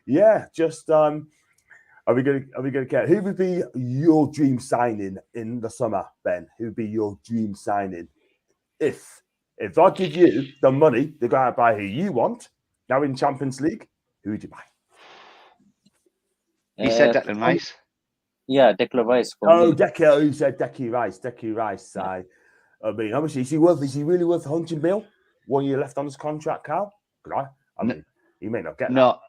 yeah, just are we gonna get who would be your dream signing in the summer, Ben? Who would be your dream signing? If I give you the money to go out and buy who you want, now in Champions League, who would you buy? He said Declan Rice. Yeah, Declan Rice. Oh, Decky, you said Decky Rice. Decky Rice. Yeah. I mean, how much is he worth? Is he really worth 100 mil? 1 year left on his contract, Carl? I mean, he may not get that.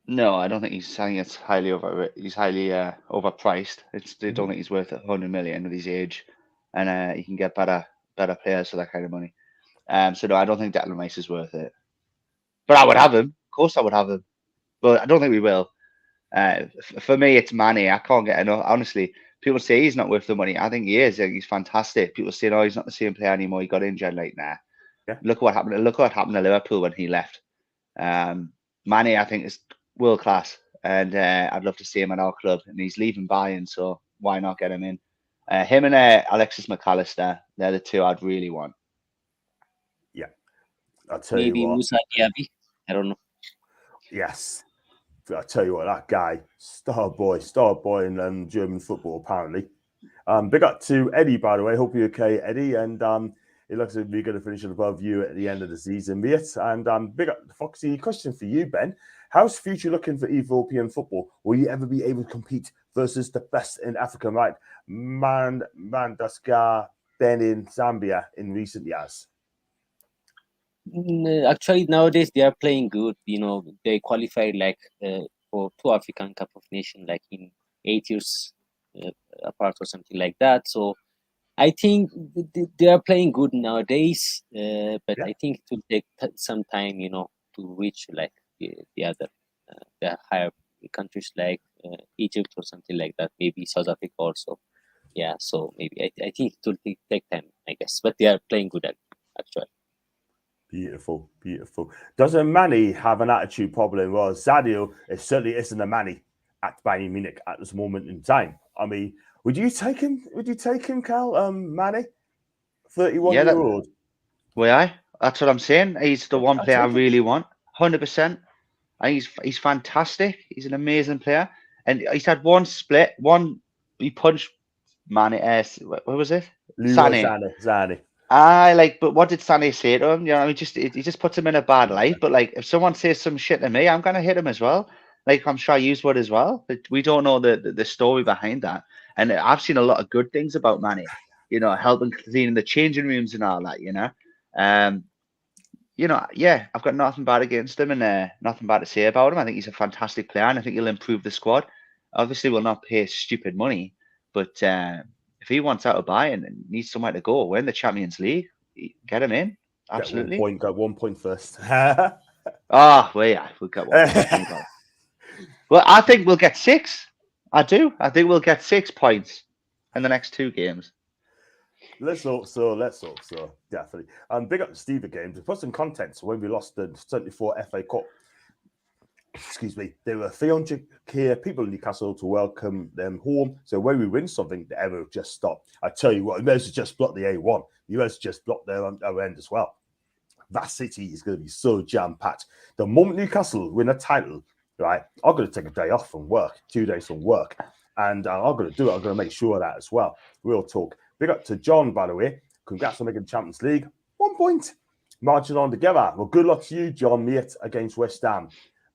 No, I don't think he's saying it's highly He's highly overpriced. I don't think he's worth 100 million with his age, and he can get better players for that kind of money. So no, I don't think Declan Rice is worth it. But I would have him. Of course, I would have him. But I don't think we will. For me, it's Mane. I can't get enough. Honestly, people say he's not worth the money. I think he is. He's fantastic. People say, "Oh, he's not the same player anymore. He got injured." Like, nah. Yeah. Look what happened. Look what happened to Liverpool when he left. Mane, I think, is world class, and I'd love to see him at our club. And he's leaving Bayern, so why not get him in? Him and Alexis McAllister, they're the two I'd really want. Yeah, I'll tell maybe you what. Musa Diaby. I don't know. Yes, I'll tell you what. That guy, star boy in German football apparently. Big up to Eddie, by the way. Hope you're okay, Eddie. And it looks like we're going to finish it above you at the end of the season, mate. And big up, Foxy. Question for you, Ben. How's the future looking for Ethiopian football? Will you ever be able to compete versus the best in Africa, like Madagascar, Benin, Zambia in recent years? Actually, nowadays they are playing good. You know, they qualified like for 2 African Cup of Nations, like in 8 years apart or something like that. So I think they are playing good nowadays. But I think it will take some time, you know, to reach like the other the higher countries like Egypt or something like that. Maybe South Africa also. Yeah. So maybe I think it will take time, I guess. But they are playing good actually. Beautiful, beautiful. Doesn't Manny have an attitude problem? Well, Sadio, it certainly isn't a Manny at Bayern Munich at this moment in time. I mean, would you take him? Would you take him, Cal? Manny, 31-year-old. Will I? That's what I'm saying. He's the one player I really want. 100%. He's fantastic. He's an amazing player, and he's had one split. He punched Manny. What was it? Sané. But what did Sané say to him? You know, he just puts him in a bad light. But like, if someone says some shit to me, I'm gonna hit him as well. Like, I'm sure you would as well. But we don't know the story behind that. And I've seen a lot of good things about Manny. You know, helping cleaning the changing rooms and all that. You know, yeah, I've got nothing bad against him and nothing bad to say about him. I think he's a fantastic player, and I think he'll improve the squad. Obviously, we'll not pay stupid money, but if he wants out of Bayern and needs somewhere to go, win the Champions League, get him in. Absolutely. Got 1 point first. Well, yeah, we'll get 1 point. Well, I think we'll get 6. I do. I think we'll get 6 points in the next 2 games. Let's hope so. Definitely. Big up to Steve again. To put some context, when we lost the 74 FA Cup, excuse me, there were 300k people in Newcastle to welcome them home. So when we win something, the error just stopped. I tell you what, you may as well just block the A1. You may as well just block their end as well. That city is going to be so jam-packed. The moment Newcastle win a title, right, I'm going to take a day off from work, 2 days from work. And I'm going to do it. I'm going to make sure of that as well. Real talk. Big up to John, by the way. Congrats on making the Champions League. 1 point. Marching on together. Well, good luck to you, John, mate, against West Ham.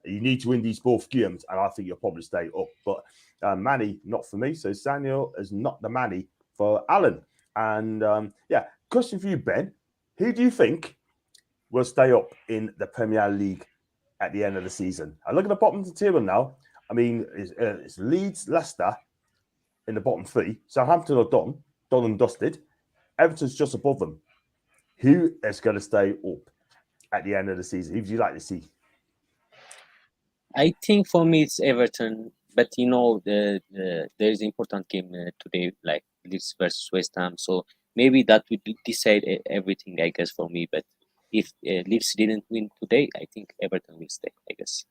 You need to win these both games, and I think you'll probably stay up. But Manny, not for me. So Samuel is not the Manny for Alan. And yeah, question for you, Ben. Who do you think will stay up in the Premier League at the end of the season? I look at the bottom of the table now. I mean, it's Leeds, Leicester in the bottom 3. Southampton are done and dusted. Everton's just above them. Who is going to stay up at the end of the season? Who would you like to see? I think for me it's Everton, but you know there is an important game today, like Leeds versus West Ham. So maybe that would decide everything, I guess, for me. But if Leeds didn't win today, I think Everton will stay, I guess.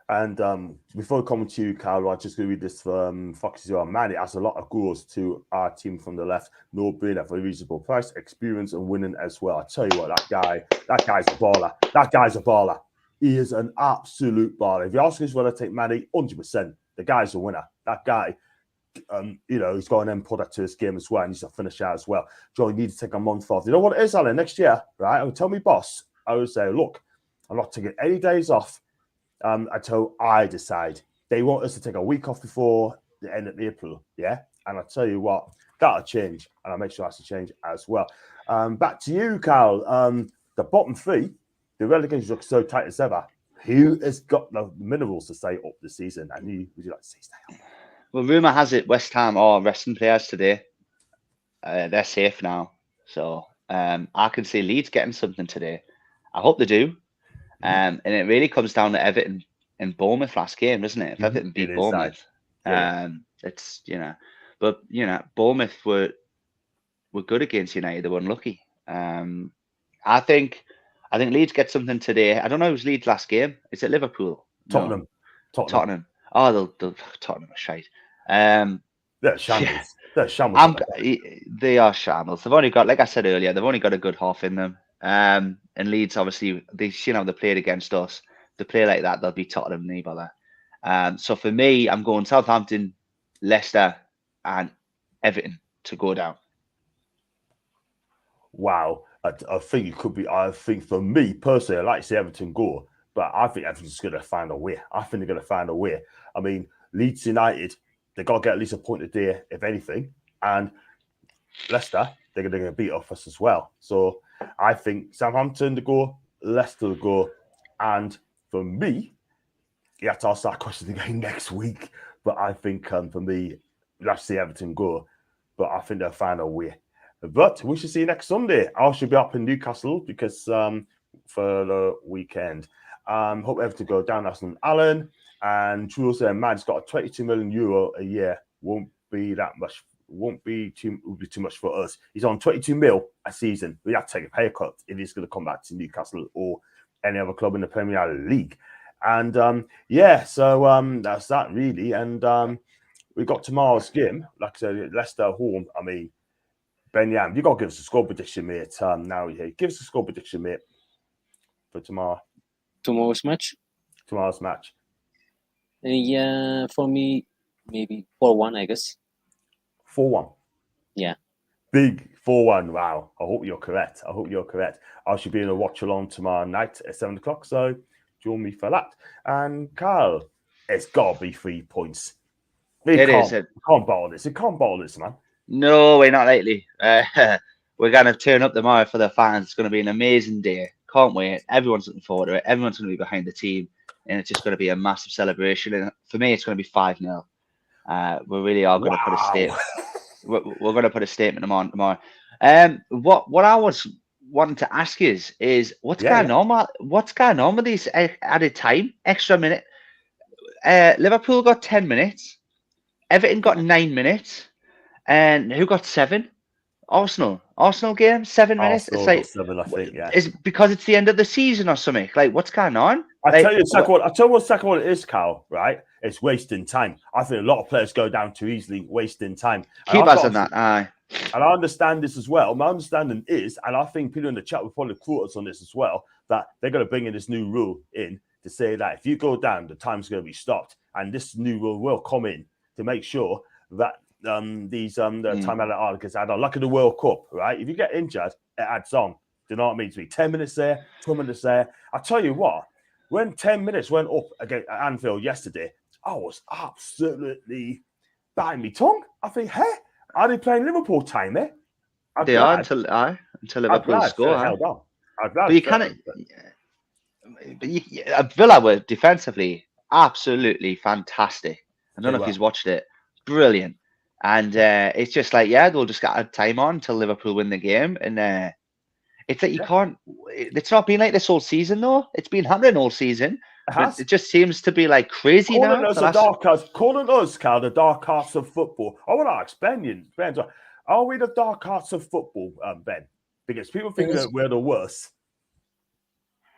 And before coming to you, Carl, I'm just going to read this from Fox as well. Man, it has a lot of goals to our team from the left. No brainer for a reasonable price, experience and winning as well. I tell you what, that guy's a baller. That guy's a baller. He is an absolute baller. If you ask us whether to take Manny, 100%. The guy's a winner. That guy, you know, he's got an end product to his game as well, and he's a finisher as well. Joe, you need to take a month off. You know what it is, Alan? Next year, right? I would tell me boss, I would say, look, I'm not taking any days off until I decide. They want us to take a week off before the end of April, yeah? And I tell you what, that'll change, and I'll make sure that's a change as well. Back to you, Carl. The bottom three, the relegation looks so tight as ever. Who has got the minerals to stay up this season? And who would you like to see stay up? Well, rumour has it West Ham are resting players today. They're safe now. So I can see Leeds getting something today. I hope they do. And it really comes down to Everton and Bournemouth last game, doesn't it? If Everton beat Bournemouth, it's, you know, but, you know, Bournemouth were good against United. They were unlucky. I think Leeds get something today. I don't know who's Leeds last game. Is it Liverpool? Tottenham. No. Tottenham. Oh, they'll Tottenham are shite. They're shambles. Yeah. They're shambles. They are shambles. They've only got, like I said earlier, they've only got a good half in them. And Leeds, obviously, they played against us. They play like that, they'll be Tottenham, no bother. So for me, I'm going Southampton, Leicester, and Everton to go down. Wow. I think it could be. I think for me personally, I like to see Everton go, but I think Everton's going to find a way. I think they're going to find a way. I mean, Leeds United, they got to get at least a point a day, if anything, and Leicester, they're going to beat off us as well. So I think Southampton to go, Leicester to go, and for me, you have to ask that question again next week. But I think for me, you have to see Everton go, but I think they'll find a way. But we should see you next Sunday. I should be up in Newcastle because for the weekend. Hope Everton go down. That's Alan and Jules and Mad's got a 22 million euro a year. Won't be that much. Will be too much for us. He's on 22 mil a season. We have to take a pay cut if he's going to come back to Newcastle or any other club in the Premier League. And so that's that really. And we got tomorrow's game. Like I said, Leicester home. I mean, Ben Yam, you got to give us a score prediction, mate. Now here, give us a score prediction, mate, for tomorrow. Tomorrow's match. Yeah, for me, maybe 4-1, I guess. 4-1. Yeah. Big 4-1. Wow. I hope you're correct. I should be in a watch along tomorrow night at 7 o'clock. So join me for that. And Carl, it's got to be 3 points. It can't bottle this. It can't bottle this, man. No, we're not lately. We're going to turn up tomorrow for the fans. It's going to be an amazing day. Can't wait. Everyone's looking forward to it. Everyone's going to be behind the team. And it's just going to be a massive celebration. And for me, it's going to be 5-0. We really are going to put a statement. We're going to put a statement on tomorrow. What I was wanting to ask is what's going on? What's going on with this added time, extra minute? Liverpool got 10 minutes. Everton got 9 minutes. And who got 7? Arsenal game, 7 minutes. Arsenal it's like 7, I think. Yeah, is because it's the end of the season or something. Like, what's going on? I tell you what it is, Carl. Right? It's wasting time. I think a lot of players go down too easily, wasting time. Keep us on that. Aye. And I understand this as well. My understanding is, and I think people in the chat will probably quote us on this as well, that they're going to bring in this new rule in to say that if you go down, the time's going to be stopped, and this new rule will come in to make sure that the time out articles add on, like in the World Cup, right? If you get injured, it adds on. Do you know what I mean? To be 10 minutes there, 12 minutes there. I tell you what, when 10 minutes went up against Anfield yesterday, I was absolutely biting my tongue. I think, hey, are they playing Liverpool time, eh? They are until Liverpool score. But you can't. Villa were defensively absolutely fantastic. I don't know if you've watched it. Brilliant. And it's just like, they'll just get a time on until Liverpool win the game. And it's like you can't. It's not been like this all season, though. It's been happening all season. It just seems to be like crazy now. Calling us, Carl, the dark arts of football. I want to ask Ben, are we the dark arts of football, Ben? Because people think that we're the worst.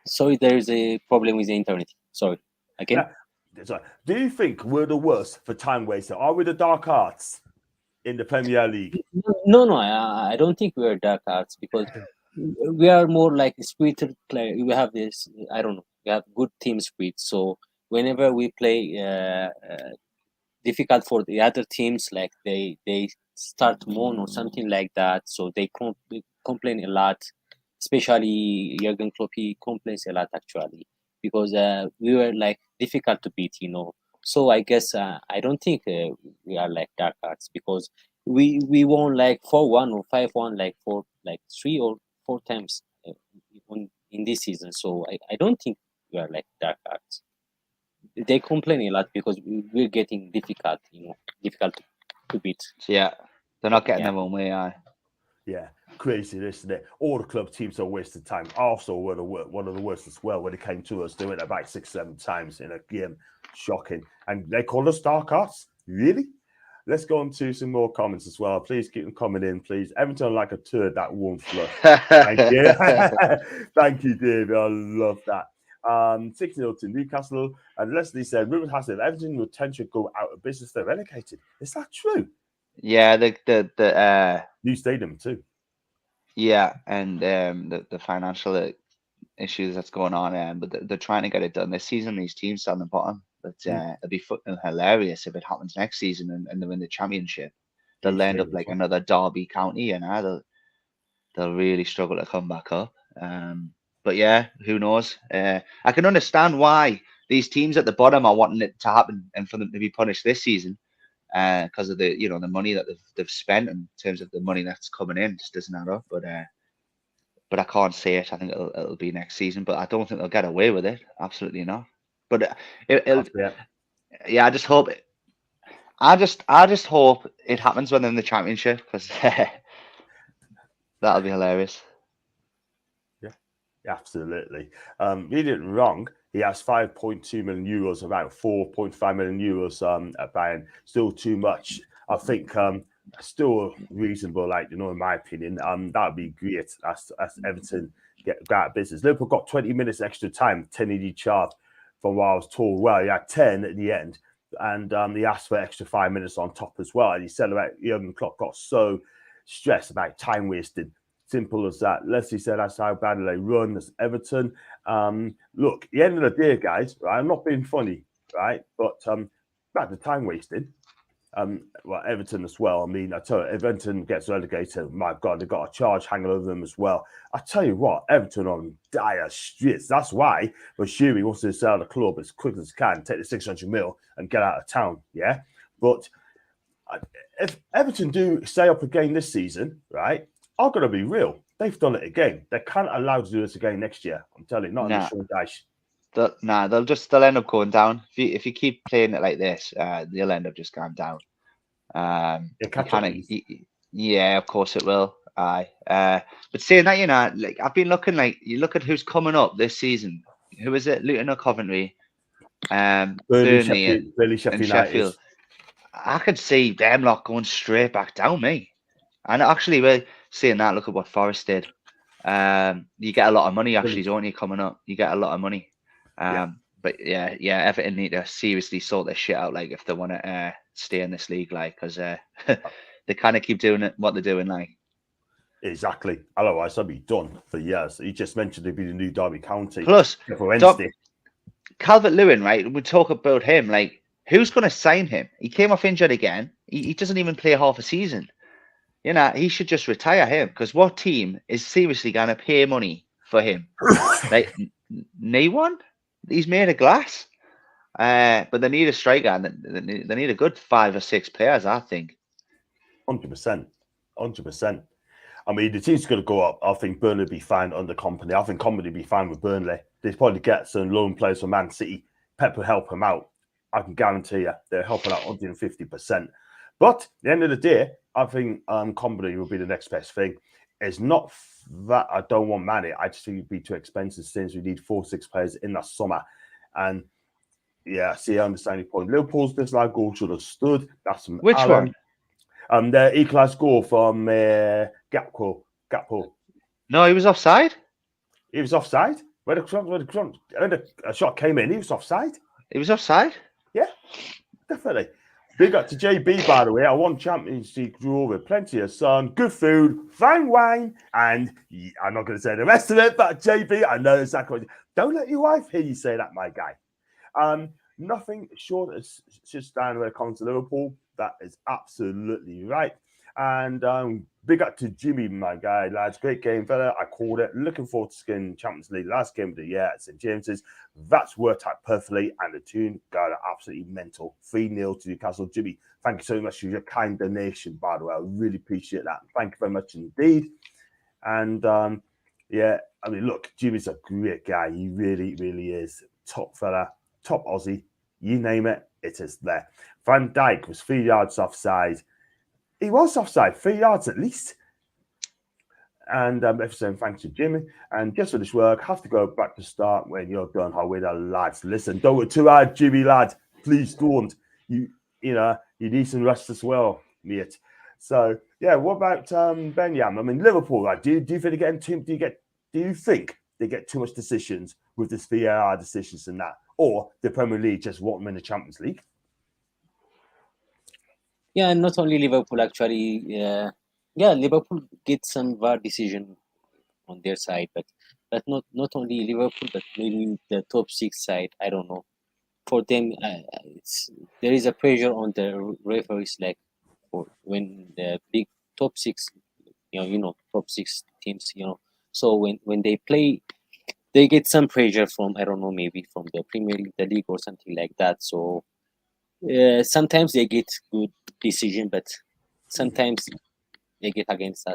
Sorry, there is a problem with the internet. Sorry. Again? So, do you think we're the worst for time waster? Are we the dark arts in the Premier League? No, I don't think we are dark arts because we are more like spirited player. We have this, I don't know, we have good team spirit. So whenever we play difficult for the other teams, like they start moan or something like that. So they complain a lot, especially Jurgen Klopp. He complains a lot actually because we were like difficult to beat, you know. So I guess I don't think we are like dark arts because we won like 4-1 or 5-1 like for like 3 or 4 times in this season. So I don't think we are like dark arts. They complain a lot because we're getting difficult, you know, difficult to beat. So, yeah, they're not getting Yeah. their own way. Yeah, crazy, isn't it? All the club teams are wasting time. Arsenal were one of the worst as well when it came to us, doing it about 6-7 times in a game. Shocking. And they call us dark arts? Really? Let's go on to some more comments as well. Please keep them coming in, please. Everton like a turd that won't flush. Thank you. Thank you, David. I love that. 6-0 to Newcastle. And Leslie said, rumours has it Everton will tend to go out of business. They're relegated. Is that true? Yeah, the New stadium too. Yeah, and the financial issues that's going on, but they're trying to get it done this season. These teams down the bottom, but it'll be fucking hilarious if it happens next season and they win the championship. They'll end up like another Derby County, and they'll really struggle to come back up. But yeah, who knows? I can understand why these teams at the bottom are wanting it to happen and for them to be punished this season, because of the the money that they've spent in terms of the money that's coming in just doesn't add up. But I can't say it. I think it'll be next season, but I don't think they'll get away with it. Absolutely not. But yeah, I just hope it. I just hope it happens when they're in the championship because that'll be hilarious. Yeah, absolutely. He did it wrong. He has 5.2 million euros, about 4.5 million euros at Bayern. Still too much. I think still reasonable, like, in my opinion. That would be great as Everton get out of business. Liverpool got 20 minutes extra time, 10 in each half from what I was told. Well, he had 10 at the end. And he asked for extra 5 minutes on top as well. And he said about Jurgen Klopp got so stressed about time wasting. Simple as that. Leslie said that's how badly they run. That's Everton. Look, at the end of the day, guys, right, I'm not being funny, right? But about the time wasting, well, Everton as well. I mean, I tell you, if Everton gets relegated, my God, they've got a charge hanging over them as well. I tell you what, Everton on dire straits. That's why Bashiri wants to sell the club as quick as can, take the 600 mil and get out of town, yeah? But if Everton do stay up again this season, right, I'm going to be real. They've done it again. They can't allow to do this again next year. I'm telling you, not in the Sean Dyche. They'll end up going down. If you keep playing it like this, they'll end up just going down. Yeah, of course it will. Aye. But saying that, like I've been looking, like you look at who's coming up this season. Who is it? Luton or Coventry? Burnley and Sheffield. I could see them lot going straight back down, me. And actually, we're seeing that. Look at what Forest did. You get a lot of money actually, don't you? Coming up, you get a lot of money. But yeah, Everton need to seriously sort their shit out, like if they want to stay in this league, like because they kind of keep doing it what they're doing, like. Exactly. Otherwise, they'll be done for years. He just mentioned they'd be the new Derby County. Plus, Calvert-Lewin, right? We talk about him, like who's going to sign him? He came off injured again. He doesn't even play half a season. He should just retire him because what team is seriously going to pay money for him? Like, no one. He's made of glass. But they need a striker and they need a good 5 or 6 players, I think. 100%. 100%. I mean, the team's going to go up. I think Burnley will be fine under Company. I think Company will be fine with Burnley. They'll probably get some loan players from Man City. Pep will help them out. I can guarantee you they're helping out 150%. But at the end of the day, I think Company will be the next best thing. It's not that I don't want Manny. I just think it'd be too expensive since we need 4-6 players in the summer. And yeah, I understand your point. Liverpool's disallowed goal should have stood. That's from Which Alan. one? The equalised goal from Gakpo. No, he was offside. He was offside. When the shot came in, he was offside. He was offside. Yeah, definitely. Big up to JB, by the way. I won Champions League draw with plenty of sun, good food, fine wine, and I'm not going to say the rest of it, but JB, I know exactly. Don't let your wife hear you say that, my guy. Nothing short of just down when it comes to Liverpool. That is absolutely right. And big up to Jimmy, my guy, lads. Great game, fella. I called it. Looking forward to seeing Champions League last game of the year at St. James's. That's worked out perfectly, and the Toon got absolutely mental. 3-0 to Newcastle. Jimmy, thank you so much for your kind donation, by the way. I really appreciate that. Thank you very much indeed. And yeah, I mean, look, Jimmy's a great guy. He really, really is. Top fella, top Aussie. You name it, it is there. Van Dijk was 3 yards offside. He was offside, 3 yards at least. And saying thanks to Jimmy. And just for this work, have to go back to start when you're done. How with the lads? Listen, don't work too hard, Jimmy, lad. Please don't. You know, you need some rest as well, mate. So yeah, what about Benjam? I mean, Liverpool. Like, do you think they're getting too? Do you think they get too much decisions with this VAR decisions and that, or the Premier League just want them in the Champions League? Yeah, not only Liverpool actually. Yeah, Liverpool get some VAR decision on their side, but not only Liverpool, but maybe the top 6 side. I don't know. For them, there is a pressure on the referees, like for when the big top 6, top 6 teams, So when they play, they get some pressure from, I don't know, maybe from the Premier League, the league, or something like that. So sometimes they get good decision, but sometimes they get against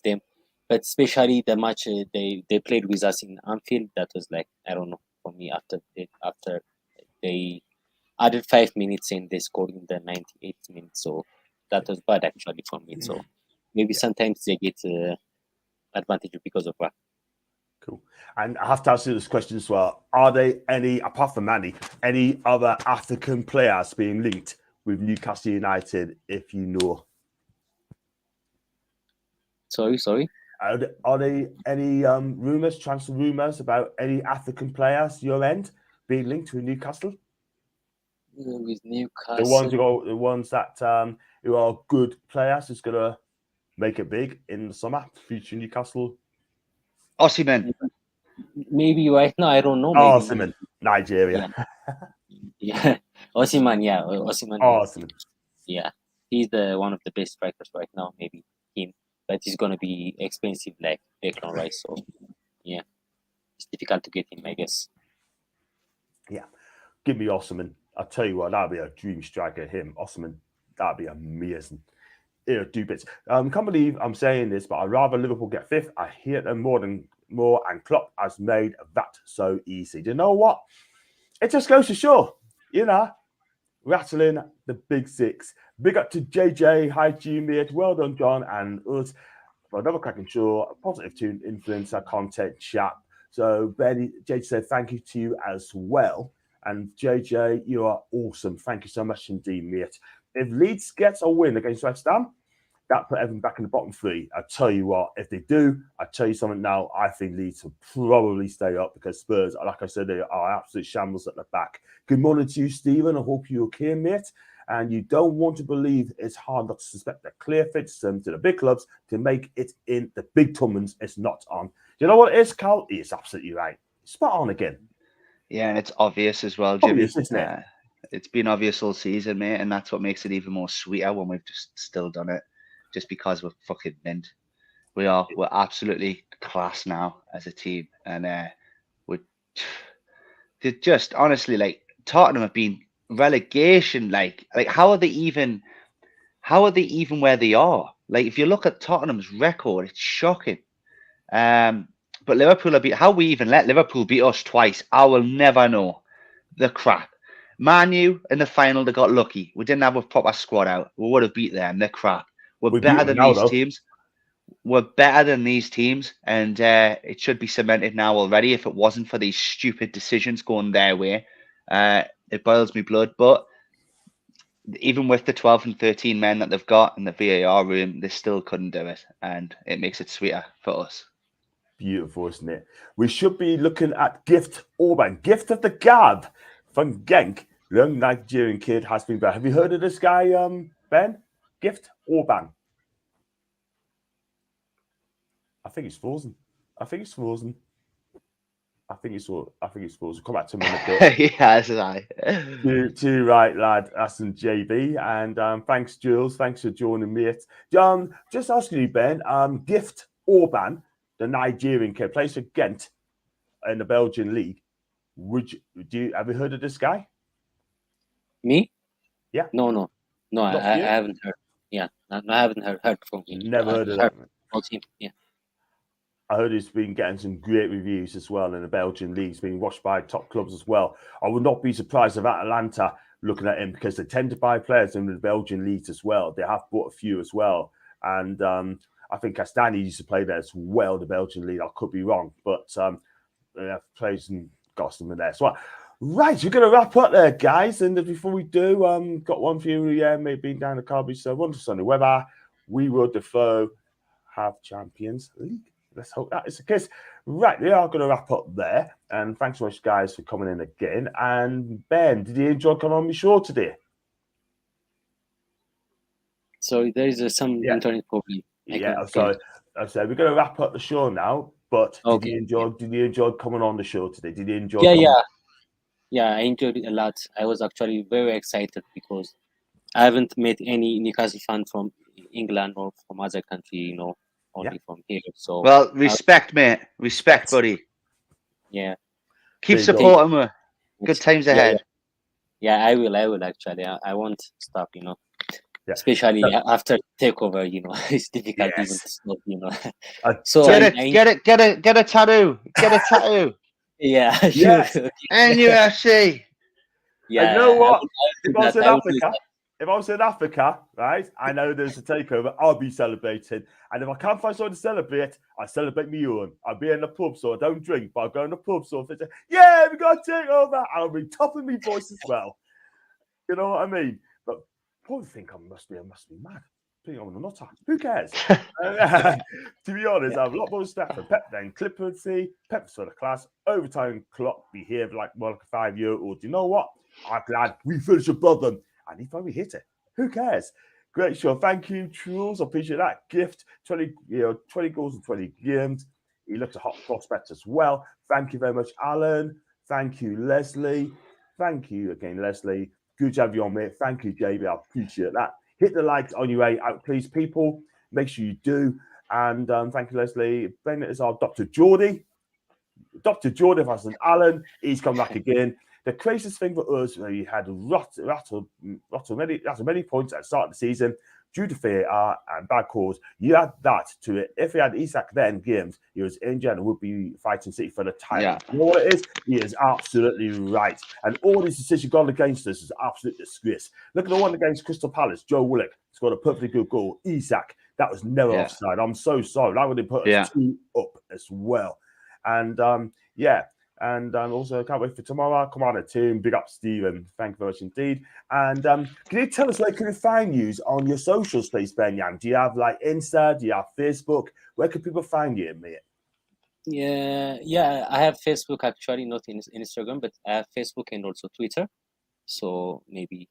them. But especially the match they played with us in Anfield, that was like, I don't know, for me, after they added 5 minutes and they scored in the 98th minute, so that was bad actually for me. So maybe sometimes they get advantage because of that. Cool. And I have to ask you this question as well. Are there any, apart from Manny, any other African players being linked with Newcastle United, if you know? Sorry? Are there any rumours, transfer rumours about any African players, your end, being linked with Newcastle? With Newcastle? The ones that who are good players who's going to make it big in the summer, future Newcastle? Osimhen. Maybe right now, I don't know. Osimhen, Nigeria. Yeah. Osimhen, yeah. Osimhen. Osimhen. Yeah. He's one of the best strikers right now, maybe him. But he's going to be expensive like Declan Rice. So, yeah. It's difficult to get him, I guess. Yeah. Give me Osimhen. I'll tell you what, that'd be a dream striker, him. Osimhen, that'd be amazing. Do bits. Can't believe I'm saying this, but I'd rather Liverpool get 5th. I hate them more, and Klopp has made that so easy. Do you know what? It just goes to show, rattling the big 6. Big up to JJ. Hi, G, mate. Well done, John, and us for another cracking show. A positive Toon influencer content chat. So, Benny, JJ said thank you to you as well. And JJ, you are awesome. Thank you so much indeed, mate. If Leeds gets a win against West Ham, that put Everton back in the bottom 3. I tell you what, if they do, I tell you something now, I think Leeds will probably stay up because Spurs, like I said, they are absolute shambles at the back. Good morning to you, Stephen. I hope you're okay, mate. And you don't want to believe it's hard not to suspect that clear fixture to the big clubs to make it in the big tournaments. It's not on. You know what it is, Carl? It's absolutely right. Spot on again. Yeah, and it's obvious as well, Jimmy. Obvious, isn't it? It's been obvious all season, mate, and that's what makes it even more sweeter when we've just still done it, just because we're fucking mint. We're absolutely class now as a team, and we're just honestly, like, Tottenham have been relegation. Like how are they even where they are? Like, if you look at Tottenham's record, it's shocking. But Liverpool how we even let Liverpool beat us twice, I will never know. The crap. Man U in the final, they got lucky. We didn't have a proper squad out. We would have beat them. They're crap. We're better than these teams. We're better than these teams, and it should be cemented now already. If it wasn't for these stupid decisions going their way, it boils me blood. But even with the 12 and 13 men that they've got in the VAR room, they still couldn't do it, and it makes it sweeter for us. Beautiful, isn't it? We should be looking at Gift Orban, Gift of the Gab from Genk. young Nigerian kid has been banned. Have you heard of this guy, Ben? Gift or ban? I think it's frozen. I think it's frozen. Come back to me in a bit. Yeah, that's right. Too right, lad. That's in JB. And thanks, Jules. Thanks for joining me. Just asking you, Ben, Gift Orban, the Nigerian kid, plays for Ghent in the Belgian league. Have you heard of this guy? Me? Yeah. No, I haven't heard. Yeah, I haven't heard from him. Never heard of that. Him. Yeah. I heard he's been getting some great reviews as well in the Belgian league. He's been watched by top clubs as well. I would not be surprised if Atalanta looking at him, because they tend to buy players in the Belgian leagues as well. They have bought a few as well. And I think Castani used to play there as well, the Belgian league. I could be wrong, but plays and got some in there. So, right, we're going to wrap up there, guys. And before we do, got one for you, maybe down the Carby. So, wonder Sunday, whether we will Defoe have Champions League. Let's hope that is the case. Right, we are going to wrap up there. And thanks so much, guys, for coming in again. And Ben, did you enjoy coming on the show today? So there is some internet problem. So I said we're going to wrap up the show now. But did you enjoy coming on the show today? Did you enjoy? Yeah, I enjoyed it a lot. I was actually very excited because I haven't met any Newcastle fan from England or from other country, only from here. So well, respect, mate. Respect, buddy. Yeah. Keep supporting me. Good times ahead. Yeah, I will actually. I won't stop, Yeah. Especially after takeover, it's difficult even to stop, So get a tattoo. Get a tattoo. Yeah. Yes. NUFC. Yeah. And you know what? If I was in Africa, right, I know there's a takeover, I'll be celebrating. And if I can't find someone to celebrate, I celebrate my own. I'll be in the pub, so I don't drink, but I'll go in the pub, so if it's we got a takeover, I'll be topping my voice as well. You know what I mean? But people think I must be mad. I'm a nutter. Who cares? To be honest, I have a lot more stuff for Pep than Clifford C. Pep's for the class. Overtime clock behave like a 5-year-old. You know what? I'm glad we finished above them. And he probably hit it. Who cares? Great show. Thank you, Truls. I appreciate that. Gift 20 goals in 20 games. He looks a hot prospect as well. Thank you very much, Alan. Thank you, Leslie. Thank you again, Leslie. Good to have you on, mate. Thank you, JB. I appreciate that. Hit the like on your way out, please, people. Make sure you do. And thank you, Leslie. Ben is our Dr. Geordie. Dr. Geordie Hassan Allen. He's come back again. The craziest thing for us, he had many points at the start of the season due to VAR and bad calls. You add that to it. If he had Isak then games, he was injured and would be fighting City for the title. Yeah. You know what it is? He is absolutely right. And all these decisions gone against us is absolute disgrace. Look at the one against Crystal Palace. Joe Willock scored a perfectly good goal. Isak, that was never offside. I'm so sorry. That would have put us 2 up as well. And And also, can't wait for tomorrow. Come on, Toon. Big up, Stephen. Thank you very much indeed. And can you tell us, can you find you on your socials, please, Ben-Yan? Do you have, Insta? Do you have Facebook? Where can people find you, mate? Yeah. I have Facebook, actually, not in Instagram, but I have Facebook and also Twitter. So maybe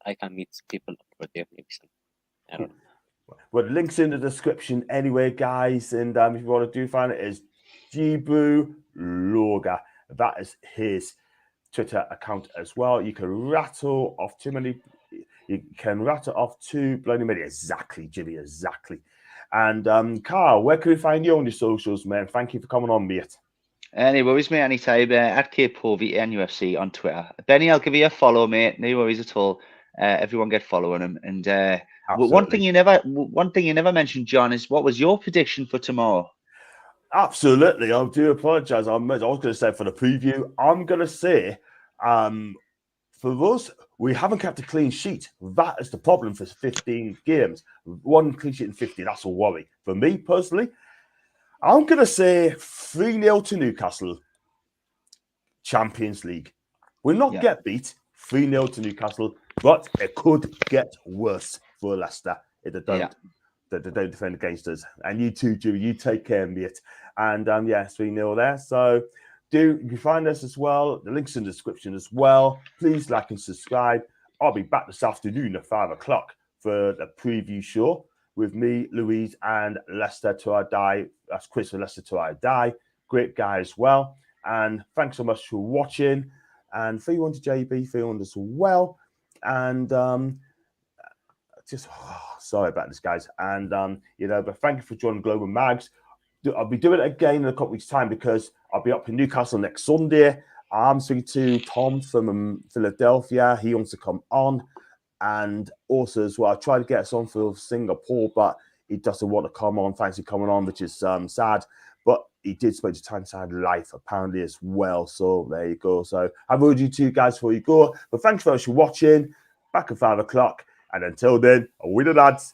I can meet people over there, maybe some. I don't know. Well, links in the description anyway, guys. And if you want to find it, it's Jibu Loga. That is his Twitter account as well. You can rattle off too bloody many. Exactly, Jimmy, exactly. And Carl, where can we find you on your socials, man? Thank you for coming on, mate. Any worries, mate, anytime. At KPOV NUFC on Twitter. Benny, I'll give you a follow, mate. No worries at all. Everyone get following him. And one thing you never mentioned, John, is what was your prediction for tomorrow? Absolutely. I do apologize. I was going to say for the preview, I'm going to say for us, we haven't kept a clean sheet. That is the problem for 15 games. 1 clean sheet in 50. That's a worry. For me personally, I'm going to say 3-0 to Newcastle. Champions League. We'll not get beat. 3-0 to Newcastle, but it could get worse for Leicester if they don't. That they don't defend against us. And you too, Drew. You take care, mate. And 3-0 there. So You can find us as well. The link's in the description as well. Please like and subscribe. I'll be back this afternoon at 5 o'clock for the preview show with me, Louise, and Leicester Till I Die. That's Chris for Leicester Till I Die. Great guy as well. And thanks so much for watching. And 3-1 to JB, 3-1 as well. And sorry about this, guys. And but thank you for joining Global Mags. I'll be doing it again in a couple weeks' time because I'll be up in Newcastle next Sunday. I'm speaking to Tom from Philadelphia. He wants to come on. And also as well, I tried to get us on for Singapore, but he doesn't want to come on, fancy coming on, which is sad. But he did spend time inside life apparently as well. So there you go. So I've ordered you two guys before you go. But thanks very much for watching. Back at 5 o'clock. And until then, away the lads.